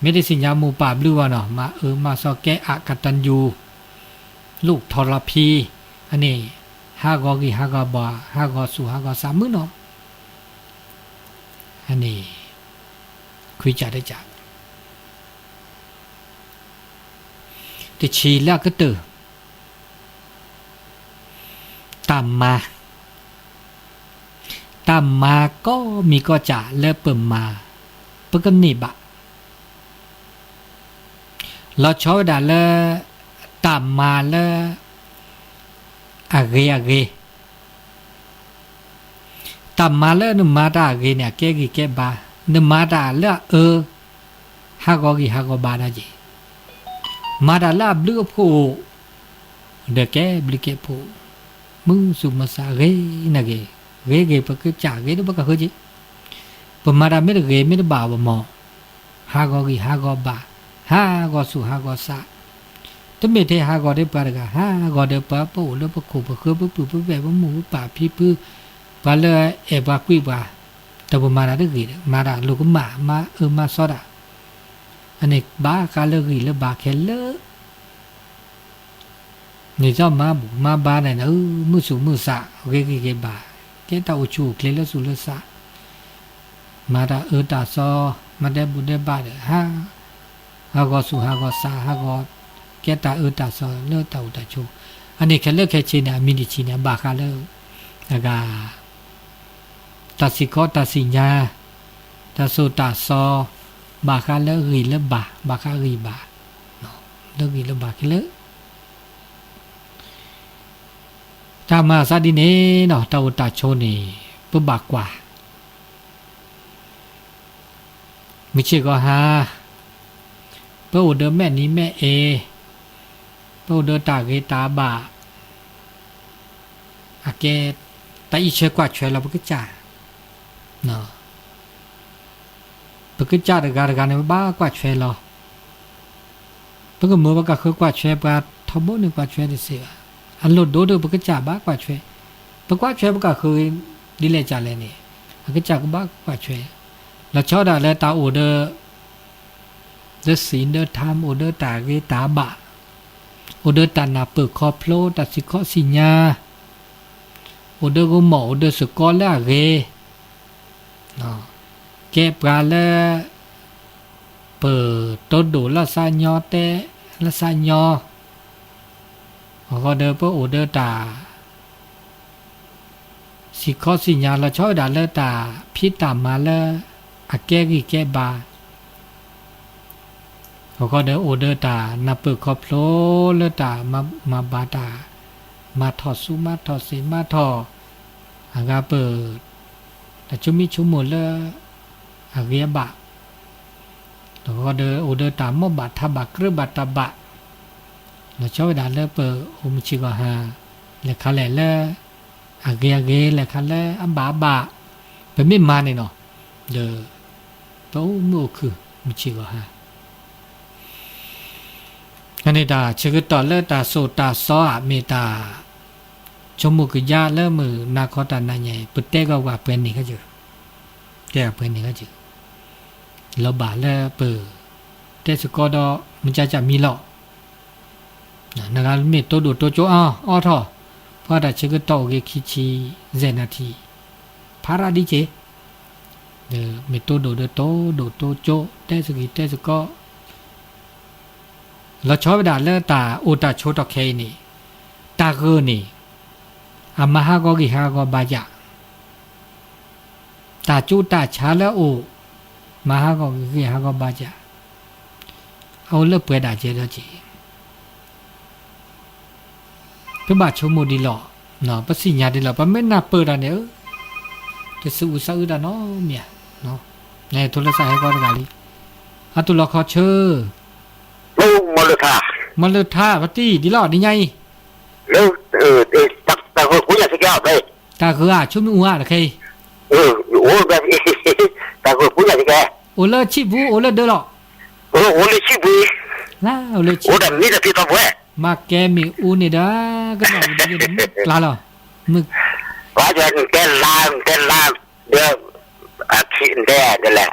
ไม่ได้สิญญาหมู่ป่าบลือว่าเนาะมาซอแกอกตัญญูลูกทรพีอันนี้ ฮากอกีฮากอบาฮากอสุฮากอสามือเนาะอันนี้คุยจาได้จ้ะที่ชีแล้วก็ตื่นตามมาก็มีก็จะเลิกเปิ่มมาเปิ่มนี่บะเราชอบด่าเลยตามมาเลยอาเกตามมาเลยนึกมาด่าเกเนี่ยแกบานึกมาด่าเลยฮากอกีฮากอบาได้จีมาด่าละบลูพูเด็กแกบลิเกพูมึงสุมาสาเกนะเกปะกจ่าเกดูปะกะเฮจิปะมาดาเมดเกเมดบาวะมอฮากอกีฮากอบาฮากอสุฮากอสาตเมเทฮากอเดปะกะฮากอเดปะปะโอลปะโคปะเคปะปุปะแวปะหมูปะพี่ปื้ปะเลเอบะกุยบาตบมาดาเดเกมาดาลูกมามาซอดาอันนี้บากาเลกีเลบาเคเลนี่เจ้ามาบาเนี่ยนะมือสูมือสะเกบาแกตาอุชูเคเลสุเลสะมาดาตาซอมาเดบุเดบาเดฮากอสุฮากอสาฮากอแกตาตาซอเลตาอุตาชูอันนี้เคเลเคชินะมินิชินะบาคาเลนะกาตัสิโคตัสิญาตาสุตาซอบาคาเลกีเลบาคากีบาเนาะเลกีเลบาเคเลถ้ามาซาดิเนเนาะตาอุตาโชนี่ปบากว่ามิเชก็หาเปอุเดแม่นี้แม่เอเปอุเดตาเกตาบาอาเกตาอิเชกว่าช่วยเราปกจ่าเนาะปกจ่าเดกาเนี่ยบ้ากว่าช่วยเราปกมือว่าก็คือกว่าช่วยปาทบนึกว่าช่วยได้เสียอันโลดโดปกจ่าบ้ากว่าช่วยปกว่าช่วยปกก็คือดิเลจ่าเลยนี่ปกจ่าก็บ้ากว่าช่วยแล้วชอบด่าเลยตาโอเดอเดศีลเดอธรรมโอเดอตาเกตาบะโอเดอตานาเปิดคอโพลตัดสิข้อสิญญาโอเดอก็หมอโอเดอสกอลาเกเนาะแกปลาเลเปิดต้นดูละซาญอเตละซาญอก็เดอเปโอเดอตาสิข้อสิญญาเราชอบด่าเลยตาพิตามาเลอาแกกีแกบาเขาก็เดอโอเดอตานับเปิดคอโพลเลตามาบาตามาทอสุมาทอสิมาทออากาเปิดแต่ชุมิชุมเลอาเกียบะแล้วก็เดอโอเดอตามอบาทบะกระบาตบะเราชอบด่าเลยเปิดโอมิชิกฮาเลคาเลเลอาเกียเกเลคาเลอัมบาบะเป็นไม่มาเนี่ยเนาะเดอโตโมคือมิชิกฮาอันนี้ตาเชื่อต่อเลตาโซตาซออะเมตาชมุกยาเลมือนาคตานาใหญ่ปุตเตก็ว่าเป็นนี่ก็จือแกเป็นนี่ก็จือเราบาเลเปิดเตสกอดอมันจะมีหรอกนะครับเมตโตดูโตโจอ้อทอเพราะแต่เชื่อต่อเกคิชิเซนาทีพาราดิเจเมตโตดูโตโจเตสกอเราชอบด่าเลตาโอตาโชตเคนี่ตาเกนี่อามาฮากอกิฮากอบายะตาจูตาชาละโอมาฮากอกิฮากอบายะเอาเลิกเปิดด่าเจแล้วจีเพื่อบาชโมดีหล่อเนาะปะสิญญาดีหล่อปะไม่น่าเปิดอ่ะเนี่ยจะสู้ซะอึดอ่ะเนาะเมียเนาะในโทรศัพท์ให้ก่อนกาลีอะตุลอคอเชอลูกมลมาเลท่าปฏิดีหล่อดีไงแล้วแต่คุณอยากจะแก้ไปตาคือชุ่มอัวนะเคโอ้แบบแต่คุณอยากจะแก้โอเลชิบูโอเลเดอหรอโอ้เลยชิบุยล่ะโอเลชิโอ้แต่นี่จะพี่ต้องแหวมาแกมีอูนี่ด้าก็หน่อยดีดีลาหรอมึกว่าจะแก้ลามเดี๋ยวขี้แด่นั่นแหละ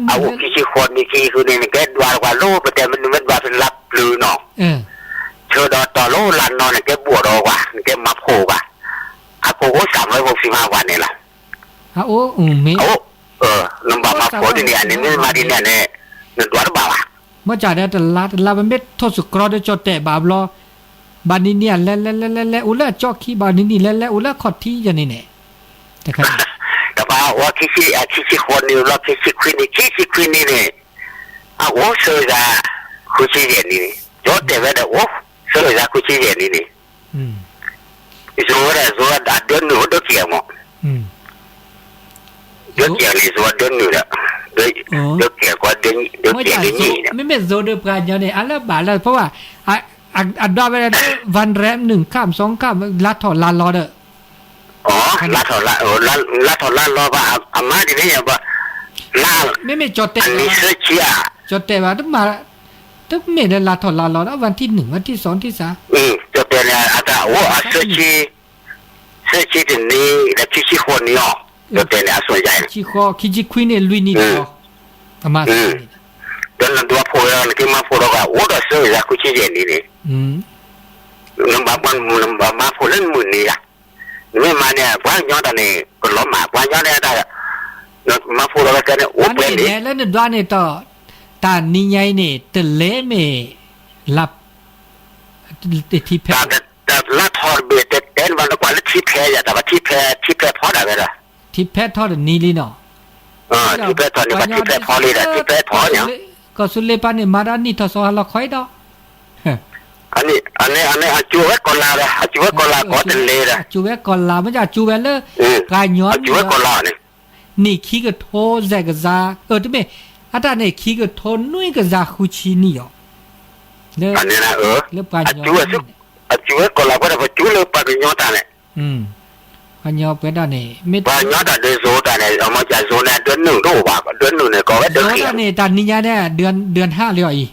เอาขี้คนนี่ขี้คือนี่แก้ว่าโลกแต่มันว่าเป็นรับลือเนาะเชื่อต่อโลลันนอนแก้บวชออกว่าแก้มาโผล่ว่า โอ้365วันนี่ล่ะ ฮะโอ้เม โอ้นำมาโพดิเนี่ยนี่มาดิเนี่ยเนี่ยนั่นตัวบ่าว เมื่อจ่าได้แต่ลาเป็นเม็ดทศกรได้จดแต่บาบลอบานิเนี่ยและอุละจอกขี้บานินี่และอุละขอดที่จะนี่เนี่ยแต่ครับ แต่ว่าคิดคนนี่เราคิดควินนี่โอ้เสือคุชิเย็นนี่จดแต่ว่าโอ้เสือคุชิเย็นนี่โซ่เดินหนูเดินเกี่ยวมั้งเดินเกี่ยวนี่โซ่เดินหนูละเดินเกี่ยวก็เดินเกี่ยวนี่ไม่โซเดอร์ปราญญาเนี่ยอะไรบาแล้วเพราะว่าอัดดาไปแล้ววันแรม1ข้าม2ข้ามลัดถอดลานรอเด้ออ๋อลัดถอดลานรอว่าอามาดิเนี่ยว่าลาไม่จดแต่อันนี้เสียจดแต่ว่าต้องมาต้องไม่ได้ลัดถอดลานรอแล้ววันที่1วันที่2ที่3จดแต่เนี่ยอาจจะโอ้เสียที่นี่และคิดคนนี่อ๋อจดแต่เนี่ยส่วนใหญ่คิดควินเนี่ยลุยนี่ก็อามาเดินตัวโผล่แล้วที่มาโผล่ก็โอ้ก็เสือคุชิเย็นนี่น้ำมาโผล่เล่นมือนี่อ่ะไม่มาเนี่ยว่าย้อนตอนนี้ก็ล้มมาว่าย้อนเนี่ยได้มาโผล่แล้วก็เนี่ยโอ้เป็นนี่แล้วเนี่ยด้านเนี่ยต่อตานี่ใหญ่เนี่ยแต่เละเมลับที่แพ้แต่ละทอดเบียดเต้นวันละกว่าแล้วที่แพ้อย่าแต่ว่าที่แพ้พอได้ไหมล่ะที่แพ้ทอดนี่ลีเนาะที่แพ้ตอนนี้ว่าที่แพ้พอเลยแหละที่แพ้พอเนี่ยก็สุเลปานี่มาดานี่ทศหะละค่อยดอกอันนี้จูเวกอลาเลยจูเวกอลาก็เต็มเลยละจูเวกอลาไม่ใช่จูเวเลยกายย้อนจูเวกอลาเนี่ยนี่ขี้ก็โทแซกซาที่ไม่อาจารย์เนี่ยขี้ก็โทนุ่ยก็ซาคุชินี่อ๋ออันนี้นะแล้วกายย้อนจูเวกอลาก็ได้จูเลยปะย้อนตาเนี่ยกายย้อนเป็นด้านนี้ไม่ปะย้อนตาเดือนโซตาเนี่ยเอามาจากโซเนี่ยเดือน1ดูว่าเดือน1เนี่ยก็เดือนโซตาเนี่ยตานี่ยาเนี่ยเดือน5เลยอี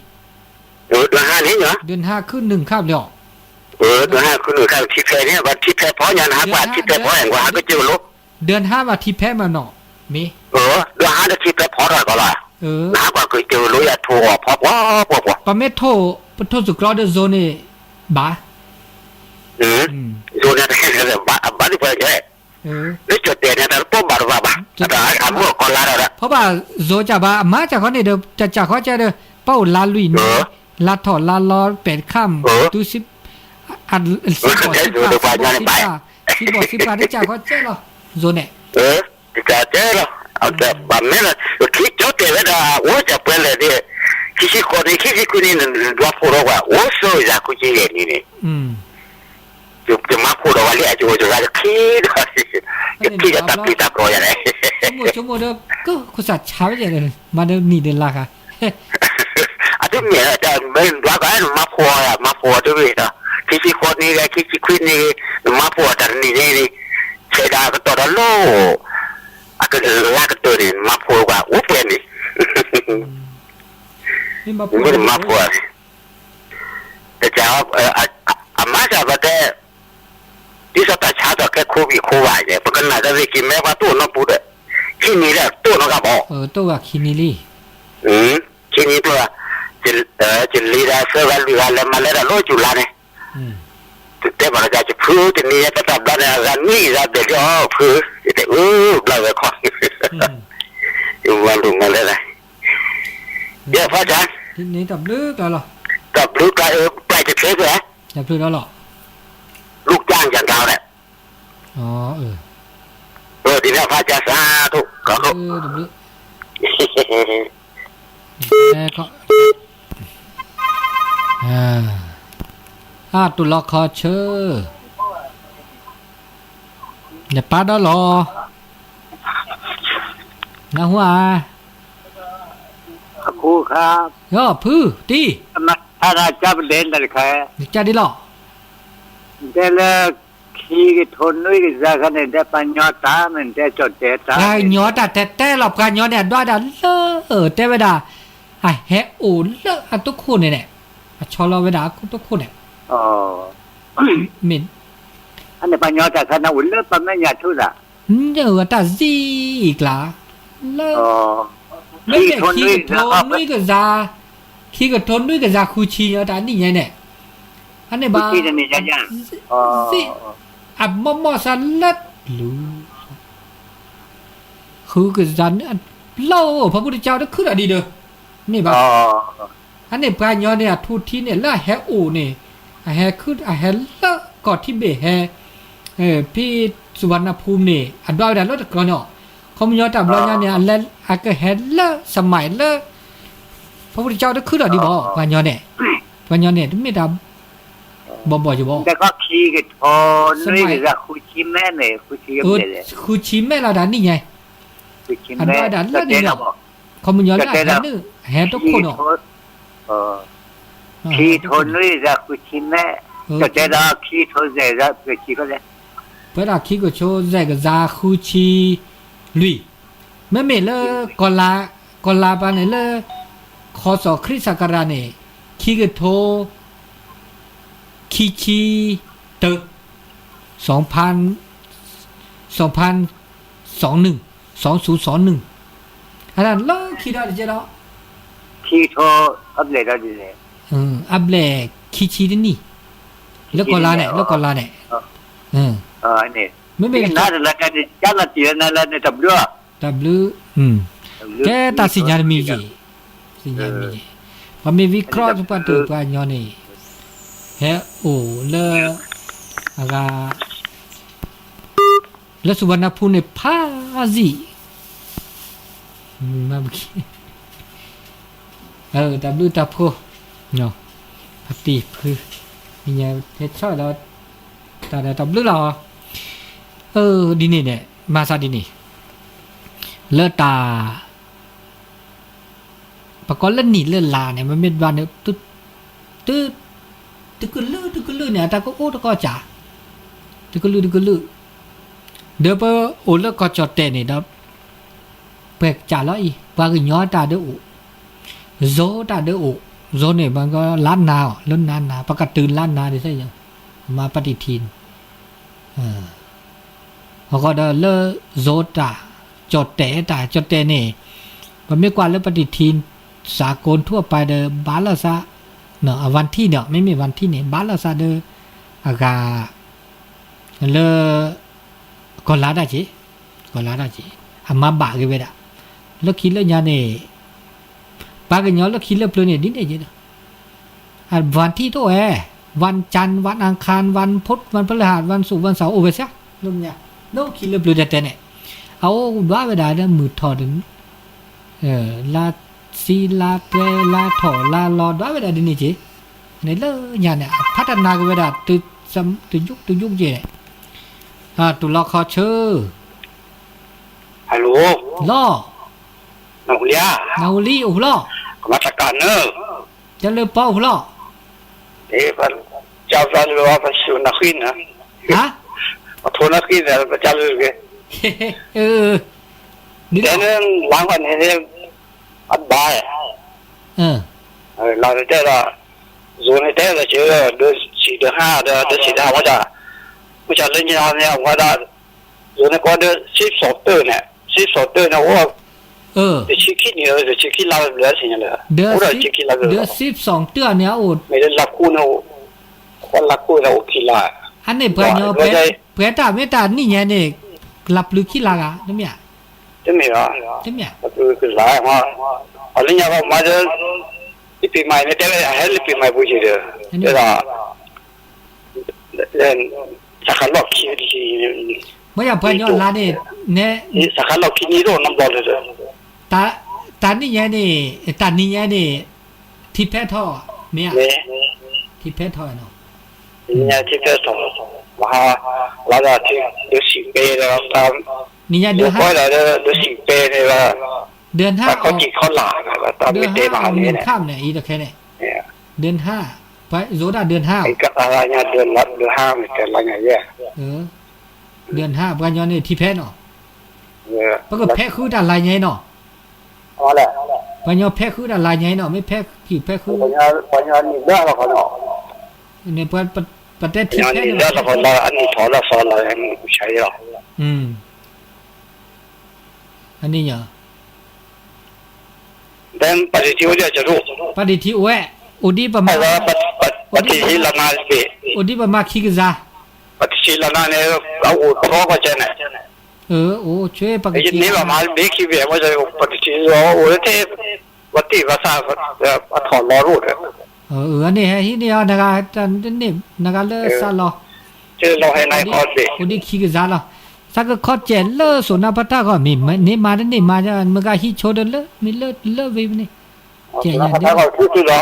เดือน5นี้เหรอเดือน5ขึ้น1ครับเลยเดือน5ขึ้น1ครับที่แพ้เนี่ยว่าที่แพ้พอยันหาว่าที่แพ้พออย่างว่าก็เจอลูกเดือน5ว่าที่แพ้มาเนาะมีเดือน5จะที่แพ้พอได้ก็ล่ะหาว่าเคยเจอรู้อย่าโทรพอปะเมโทสุกรอเดโซนี่บาโซนี่ได้บาที่ไปเจอนี่จุดเด่นเนี่ยแต่ปุ๊บบาร์บาแต่อาบุกอลาแล้วเพราะว่าโซจะบามาจากเขาเนี่ยเดี๋ยวจะเขาจะเดี๋ยวเป้าลาลุยนี่ลาถอดลาลอเป็ดข้ามดูสิอันสิบ10ได้จากเขาเจ้าหรอโซเนี่ยจะเจ้าหรอเอาแต่แบบนี้แหละคิดจดเดี๋ยวนะว่าจะเป็นอะไรเนี่ยคิดคนนี้ว่าพูดว่าโอ้โซ่จะคุยเรื่องนี้จะมาพูดว่าเนี่ยจะคิดจะตัดก็ยังไงชั่วโมงเดียวก็คุณสัตว์เช้าอย่างเลยมาเดินหนีเดินลากค่ะอาทิตย์นี้จะไม่ว่ากันมาพูดด้วยนะคิดคนนี้คิดคุยนี่มาพูดแต่นี่เสียดายก็ตัวละโลก็ลากตัวนี่มาพูดว่าโอ้เป็นนี่ไม่ได้มาพูดแต่จะอามาจะว่าแต่ที่สัตว์ชาติแค่คู่วิคู่วายเนี่ยเพราะกันน่าจะวิกินแม้ว่าตัวน้องพูดที่นี่แหละตัวน้องกับบอกตัวคินิลี่ที่นี่ตัวจะลีดาเซอร์วันลีดาแล้วมาแล้วโลจุลาเนี่ยแต่มันจะพูดที่นี่จะตัดได้เนี่ยนี่จะเดี๋ยวพูดแต่เราไปขออยู่วันลุงมาเลยนะเดี๋ยวพ่อจ๋าที่นี่ตับลึกแล้วหรอตับลึกไปจะเทปเหรอตับลึกแล้วหรอลูกจ้างอย่างเราเนี่ยทีนี้พ่อจ๋าสาธุก็ตับลึกก็ตุลคอเชออย่าป้าดอหรอนะหัวครูครับย่อพื้ตีถ้าจะเป็นเด่นอะไรแค่จะได้หรอเดี๋ยวขี้กทนด้วยกันจะกันเนี่ยปัญญาตามันจะจดเจตาไอ้ยอดแต่หลบกันยอดเนี่ยด้วยดันแต่เวลาไอ้เฮอุ่นเลอะทุกคนเนี่ยชอเราเวลาทุกคนเนี่ยมินอันนี้ปัญญาแต่ขณะอุ่นเลอะปัญญาทุละเยอะแต่ซีอีกละเลอะไม่ใช่ขี้กทนด้วยกันจะขี้กทนด้วยกันจะคุยชีเยอะแต่นี่ไงเนี่ยอันนี้บ้าที่นี่ยังสิไอ อับมอมอสันลัดลูคือก็จันเล่าพระพุทธเจ้าได้ขึ้นอะดีเด้อนี่บ่อันนี้ปลายยอเนี่ยทูทีเนี่ยละแฮโอเนี่ยแฮขึ้นแฮละกอดที่เบแฮพี่สุวรรณภูมินี่อันดอยดารถกรเนาะคอมยอตับลอยเนี่ยแล้วอะก็แฮละสมัยละพระพุทธเจ้าได้ขึ้นอะดีบ่ปลายยอเนี่ยปลายยอเนี่ยไม่ได้บ่อยู่บ่ แต่ก็ขี้กันพอนี่ก็คุยชิมแม่เนี่ยคุยชิมแม่เลย คือชิมแม่เราดานนี่ไง คุยชิมแม่แล้วเนี่ย คอมยอละแฮนึแฮทุกคนเนาะขี้ทนนี่จะคุยชิมแม่ก็จะได้ขี้ทนเนี่ยจะไปขี้ก็ได้เวลาขี้ก็โชว์แจกซาคูชีลุยแม่เมเลกอลาปานเนี่ยเลคอสอคริสต์ศักราชเนี่ยขี้ก็โทขี้ชีเต2021อันนั้นเลิกขี้ได้เจ้าขี้โทอัปเดตได้ดีเลยอัปเดตขี้ชีนี่แล้วกอลาเนี่ยนี่ไม่น่าจะแล้วกันจะละเจียนแล้วเนี่ยW แกตัดสินใจมีจีพอมีวิเคราะห์ทุกปัจจุบันย้อนนี่เฮ้โอ้เลอะไรแล้วสุวรรณภูมิเนี่ยพาซีมาบุกี้W ตับโคเนาะปฏิพือมีเงี้ยเฮ็ดช่อยแล้วแต่W หรอดีนี่เนี่ยมาซาดีนี่เลตาปะกอนเล่นหนีเล่นลาเนี่ยมันเป็นวันเนี่ยตึกลือเนี่ยตาก็โอ้ตะก็จ๋าตึกลือเดี๋ยวไปโอ้แล้วก็จอดเตะนี่ดับเปกจ๋าแล้วอีปากย้อนตาเด้อโซตาเด้อโซเนี่ยมันก็ล้านนาล้นนานนาประกาศตื่นล้านนาได้ใช่ยังมาปฏิทินเขาก็ได้เลโซตาจดเตะนี่มันไม่กว่าเรื่องปฏิทินสากลทั่วไปเดอบาลาซาเนาะวันที่เนี่ยไม่มีวันที่เนี่ยบาลาซาเดอากาเลกอลาได้จีอามาบะกันไปละแล้วคิดแล้วยาเนี่ยปากกันย้อนแล้วคิดแล้วเพลินเนี่ยดิ้นได้จีนะวันที่ตัววันจันทร์วันอังคารวันพุธวันพฤหัสวันศุกร์วันเสาร์โอ้ไปซะลุงเนี่ยแล้วคิดแล้วเพลินแต่เนี่ยเอาว่าไปได้เนี่ยมือถอดลาซีลาเปลาถอลาลอดว่าไปได้นี่จีเนี่ยเลยเนี่ยพัฒนากันไปได้ตุยุกจีตุลาคอเชอฮัลโหลล่อนาเลียนาลีโอ้ล่อมาตรการเนอะจะเลิกเป้าล่อพันเจ้าฟันรู้ว่าพันชิวนักขึ้นนะฮะมาโทรนักขึ้นแล้วจะเลิกนี่แต่เนี่ยหลังวันนี้อัดบ่ายเราจะได้โซนได้ก็เจอเดือน4 เดือน5เดือน4ว่าจะเล่นยาวเนี่ยว่าได้โซนก็เดือน12ตื่นเนี่ย12ตื่นนะว่าจะชิคิดเนี่ยจะชิคิดเราเหลือสิ่งเลยเดือน12เดือนเนี่ยโอ้ไม่ได้รับคู่นะคนรับคู่เราโอเคละอันนี้เพื่อนเนาะเพื่อนตาไม่ตานี่ไงเนี่ยรับลึกขี้ลากะนั่นเนี่ยใช่ไหมล่ะใช่ไหมคือหลายว่าอะไรอย่างว่ามาจะปีใหม่ไม่ได้ให้ปีใหม่พูดเฉยๆแต่ละเล่นสักหลอกขี้ดีเมื่ออย่างเพื่อนย้อนลาเนี่ยสักหลอกขี้นี่โดนน้ำบอลเลยตานี่ไงนี่ที่แพ้ท่อเนี่ยที่แพ้ท่อเนาะเนี่ยที่แพ้ท่อว่าเราจะที่ดูสิเปย์แล้วตามนี่ไงเดือน5เราจะดูสิเปย์เนี่ยว่าเดือน5เขาจีเขาหลาตามไม่ได้มาเนี่ยข้ามเนี่ยอีตะแค่เนี่ยเดือน5ไปโซดาเดือน5ไอ้กับอะไรเนี่ยเดือน5มันเป็นอะไรเงี้ยเดือน5กันย้อนนี่ที่แพ้เนาะปรากฏแพ้คืออะไรไงเนาะอ๋อแหละปัญญาแพ้คืออะไรไงเนาะไม่แพ้ที่แพ้คือปัญญานี่เด้อแล้วก็เนาะเนี่ยประเทศที่แพ้เนี่ยเด้อแล้วก็เราอันนี้ถอดแล้วสอนเราให้ใช้หรออันนี้เหรอแต่ปฏิทินจะรู้ปฏิทินเว้ยอุดีประมาณปฏิทินละมาสิอุดีประมาณคิกซาปฏิ ชีละนั่นเนี่ยเอาอุดท้อก็เจนเนี่ย โอ้ช่วยปก ไอ้ ติ นี่ว่ามาเบคีเบียว่าจะปฏิชีโอ้เทวัตถิภาษาถอนล้อรูด อันนี้ให้นี่นะคะนี่นะคะเลซาลอ ชื่อเราให้นายคอสิ คนที่ขี้กซาลอสักคอเจเลสุนาปตาก็มีนี่มานี่มาจะมันก็ฮิโชดเลมีเลเวนี่เจยัน พระ นี่ เขาพูดตัว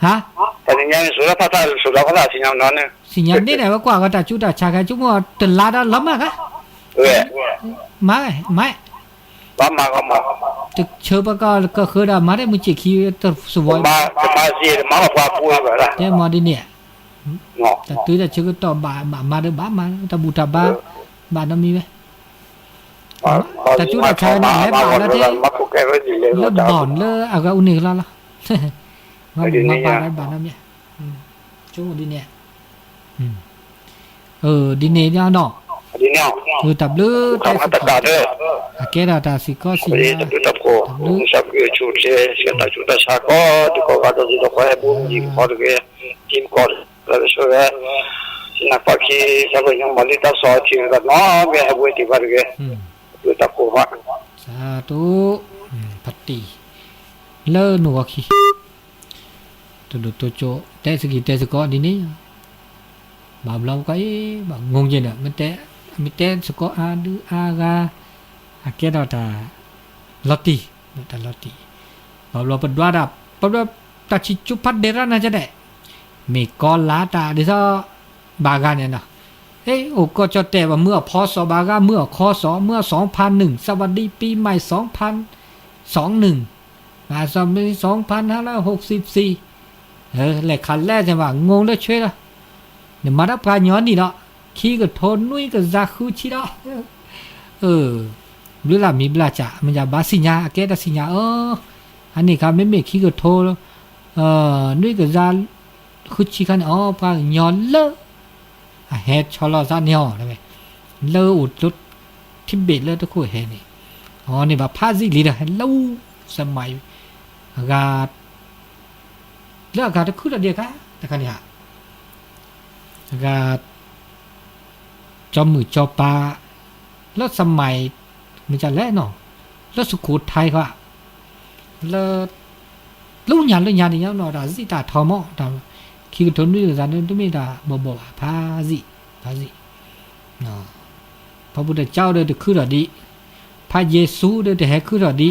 ฮะ แต่เนี่ยสุรพระสุรพระสิญญาณนั้นเนี่ย สิญญาณนี่ไหนว่ากว่าก็ตาจุดาชากันจุมัวตลาดล้ำมากะไม่บ้ามาก็มา ตึกเชื่อปะก็คือได้มาได้มึงจิขี้ตัวสวยมาสิมาว่าพูดแบบนั้น แต่มาดิเนี่ย เนาะ แต่ตัวจะเชื่อก็ต่อบามาเด้อบ้ามาตะบูตาบ้าบ้านน้ำมีไหมแต่จุดาชาเนี่ยแล้วบ้านแล้วที่ มาพูดแค่ว่าสิเลย แล้วบ่อนเลยเอาก็อุ่นอีกแล้วล่ะมาบ้านบ้านน้ำเนี่ยช่วงดิเนี่ยดิเนี่ยเนาะ ดีเนี่ย ตับลือ ทำให้ตัดขาดเลย แกเราตาสิก็สิ นี่ตัดตัดโคสับคือชุดเสียตัดชุดตัดชาก็ที่ก็การตัวที่เราให้บุญยิงพอดีทีมก่อนแล้วช่วยสินักปักขี้สักอย่างมาลิตาสอทีมกันเนาะไม่ให้บุญที่พอดีคือตัดโคว่า สาธุพัตติเลอหนูขี้ตัวโจแต่สกิแต่สก็ดินี่บาปเราก็บางงงจริงเนี่ยมันแต่สก็ดูอากาแกเราตาลอตตี้ตาลอตตี้บาปเราเป็นว่าดับเพราะว่าตาชิจุพัดเดรันน่าจะได้มีกอลาตาเดี๋ยวบากันเนี่ยนะโอ้ก็จะแต่ว่าเมื่อพศบากาเมื่อคศเมื่อ2001สวัสดีปีใหม่2021สมัย2564แหละคันแรกจะว่างงแล้วช่วยละเนี่ยมารับการย้อนนี่เนาะขี้ก็ทนนุ้ยก็ซาคูชิเนาะหรือล่ะมีบลาจ่ามันจะบาสิญาแกตสิญาอันนี้ครับไม่ขี้ก็โทนุ้ยก็ซาคูชิกันพาย้อนเลเฮ็ดชอลอซาเนี่ยได้มั้ยเลอุดลุดทิเบตเลตะคุเฮนี่นี่ว่าพาซิลีเด้อเลสมัยกาเลือกกาตะคุเดียกะตะคันนี่ฮะกาจอมมือจอปาแล้วสมัยมันจะแลเนาะแล้วสุโขทัยก็แล้วลุญญานี่เนาะดาสิตาทอมอดาคิดทนด้วยกันตุมีดาบ่พาสิเนาะพระพุทธเจ้าเด้อคือดอดีพระเยซูเด้อให้คือดอดี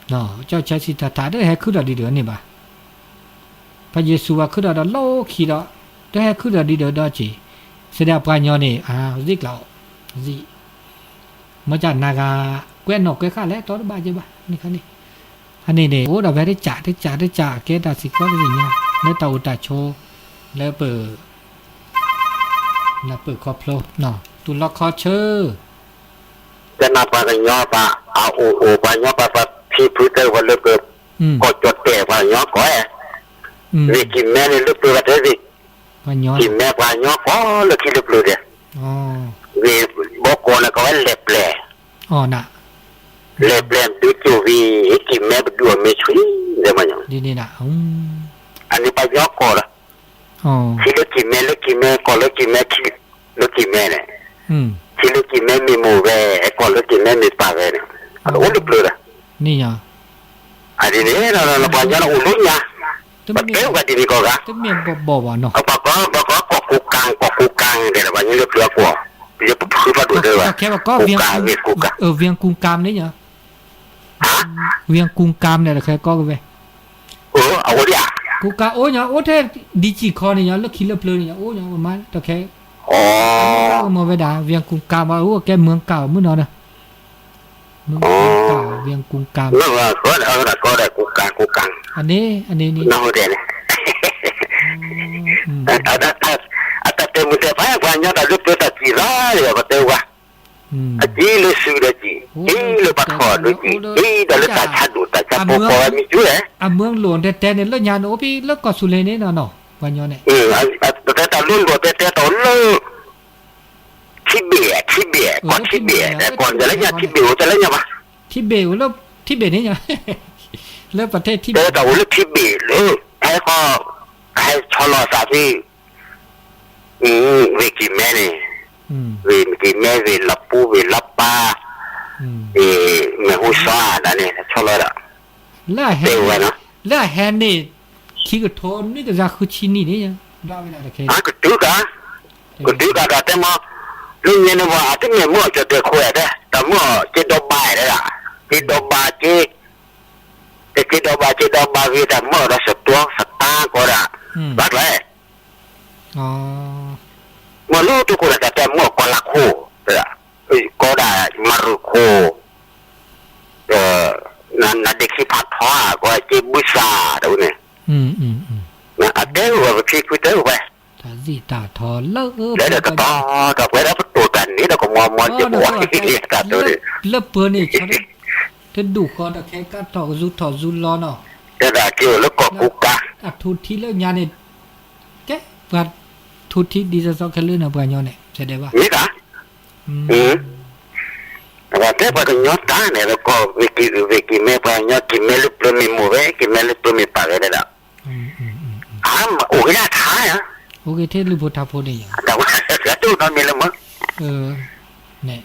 เนาะเจ้าชายสิทธัตถะเด้อให้คือดอดีเด้อนี่บ่พระเยซูว่าคือดอโลขี้ดอเด้อให้คือดอดีเด้อดอจิเสด็จปราญญานี่ซิกแล้วซิมาจากนากาแกวนอกแกค่าแล้วตอนบ่ายบ่นี่คันนี่อันนี้เนี่ยโอ้ดอกแวได้จ่าเกตาสิก็ได้เนี่ยแล้วตาอุตาโชแล้วเปิดคอพโลเนาะตุลคอเชอจะนับไปกันย่อปะเอาโอไปย่อปะที่พื้นเตอร์วันเลิกเกิดก็จดเตะไปย่อก้อยวิกิแม่นี่ลึกตัวเตอร์สิกิแม่ไปย่อก็ลึกที่ลึกเลยเดียวิบอกโกนก็ว่าเล็บแหล่น่ะเล็บแหล่ดูจูวีกิแม่ไปดูไม่ช่วยเดี๋ยวมันอย่างนี่น่ะอันนี้ไปย่อก่อนละที่ลึกกิแม่ก็ลึกกิแม่ที่ลึกกิแม่เนี่ยที่ลึกกิแม่มีหมูแว่ก็ลึกกิแม่มีปากเนี่ยโอ้ลึกเลยละนี่ยังอันนี้เราไปย่อเราอุ่นเนี่ยมันเตี้ยกว่าที่นี่ก็ค่ะต้องมีบ่บ่เนาะบอกก็กูกลางเดี๋ยววันนี้ลึกเลือกว่าจะคือมาดูด้วยว่าแค่ว่าก็เวียงกุงกามนี่เหรอเวียงกุงกามเนี่ยแค่ก็เว้ยเอาดิอ่ะกูกาโอ้ยโอ้แท้ดิจิคอเนี่ยแล้วคิดแล้วเพลินเนี่ยโอ้ยประมาณแต่แค่มาเวดาเวียงกุงกามว่าโอ้แกเมืองเก่ามื้อเนาะนะเมืองเก่าเวียงกุงกามนั่นว่าก็ได้กูกลางอันนี้นี่น้องเด่นแต่เต็มมือแต่ไปกว่านี้แต่ลึกตัวตะกี้ร้ายเลยก็เต็มว่าจีเลสูดจีเลปักคอดจีแต่ลึกตาชัดดูตาจับปกมีจุ้ยเมืองหลวงแต่เนี่ยแล้วยานโอพี่แล้วก็สุเลนี่เนาะวันย้อนเนี่ยแต่ตาลุ่นก็แต่ตอนเลยทิเบตก่อนทิเบตแต่ก่อนจะเล่นยาทิเบตจะเล่นยาปะทิเบตแล้วทิเบตนี่ยังแล้วประเทศทิเบตแต่ว่าทิเบตเลยให้ก็ให้ชอลอสาที่ เวกิแม่นี่ อืม เวกิแม่เวลับปูเวลับปา อืม เมหุซานั่นนี่ชอบเลยละ แล้วแฮ เร็วเลยนะ แล้วแฮนนี่คิดก็โทนนี่ก็จะคือชินี่นี่ยังได้เวลาตะเค ก็ดูกันแต่มาลุงเนี่ยว่าอาจจะไม่มั่วจะเดือดคุยได้แต่มั่วจะดบบายได้ละจะดบบายจะดบบายวิธีมั่วเราสตัวสตาก็ได้บัดเลย อ๋อ มั่วรู้ทุกคนแต่มั่วก็ละคู่ก็ได้มารุคู่นั่นเด็กที่พัดท้อก็จะบุษาดูเนี่ย อืม นะเดี๋ยวว่าพี่คุยเดี๋ยวไป ตาสิตาทอเลอะ เดี๋ยวก็ต่อไปแล้วตัวกันนี้เราก็มองจะบอกที่ตัดตัวนี้ เลอะเปื้อนนี่ฉันจะดูคอตะแค่กัดถอซุล้อเนาะ เดี๋ยวเกี่ยวแล้วก็กุกกะ อักทุทีแล้วยาเนี่ยแกปัดทุทีดีจะซอกแค่ลื่นเอาไปย้อนเนี่ยใช่ได้ป่ะ นี่กะแต่แต่พอถึงยอดตาเนี่ยแล้วก็วิกิแม่พอยอดกินแม่ลุกเริ่มมีหมูเว้กินแม่ลุกเริ่มมีปากเลยนะโอ้ยน่าท้าอ่ะ โอเคเทลูโพธาโพนี่อย่าง แต่ว่าแล้วตู้นอนมีละมั้ง เนี่ย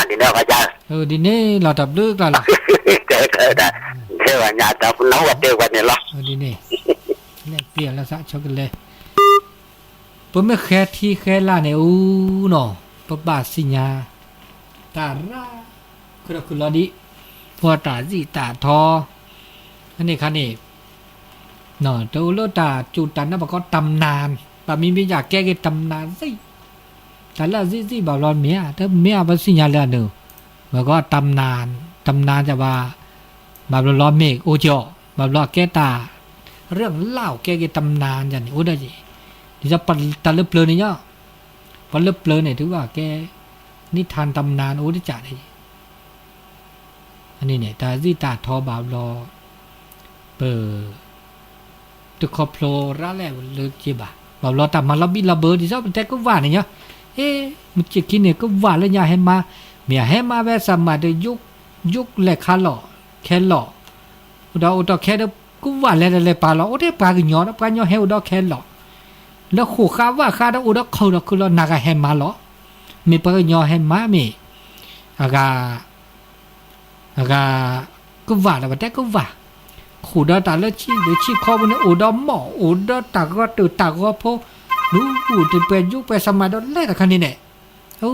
ดีนะพระเจ้า ดีนี่เราตับลึกแล้วล่ะ เจ้าว่าญาติคุณน้องว่าเจ้าวันนี้หรอ ดีนี่เนี่ยเปลี่ยนแล้วซะช็อกกันเลยผมไม่แค่ที่แค่ล่าเนี่ยอู้เนาะปะบาสิญาตาราคือลอดิพอตาสิตาทออันนี้คันนี่เนาะตัวโลตาจูตันนะบอกก็ตำนานปะมีอยากแก้cáiตำนานสิแต่ละสิบ่ร้อนเมียถ้าเมียบ่สิญาแล้วเนอะบอกก็ตำนานจะว่าบาบร้อนเมฆโอจอบาบร้อนแก้ตาเรื่องเล่าแก้ตำนานอย่างนี้โอ้ได้สิที่จะปันตะลึกเปลือยนี่เนาะปันลึกเปลือยเนี่ยถือว่าแกนิทานตำนานโอ้ได้จ่าได้อันนี้เนี่ยตาสิตาทอบาบรอเปิดตุคอโพลระแล้วเลยจีบะบาบรอตามมาลบิลาเบอร์ที่ชอบแต่ก็ว่าเนี่ยมันจะกินเนี่ยก็ว่าแล้วอย่าให้มาเมียให้มาแบบสมัยเดยุคแหลกคาหล่อแค่หล่ออุดแค่เดก็ว่าแล้วปลาหล่อโอ้ได้ปลากินย้อนปลาย้อนให้อุดแค่หล่อแล้วขู่ข้าว่าข้าได้อุดเขาเราคือเรานาgaให้มาหล่อมีปลากินย้อนให้มามีอากาก็ว่าแล้วแต่ก็ว่าขู่ดาตาแล้วชี้ข้อมันอุดหม้ออุดตาก็ตื่นตาก็พอรู้อุดเป็นยุคเป็นสมัยนั้นแหละคันนี้เนี่ย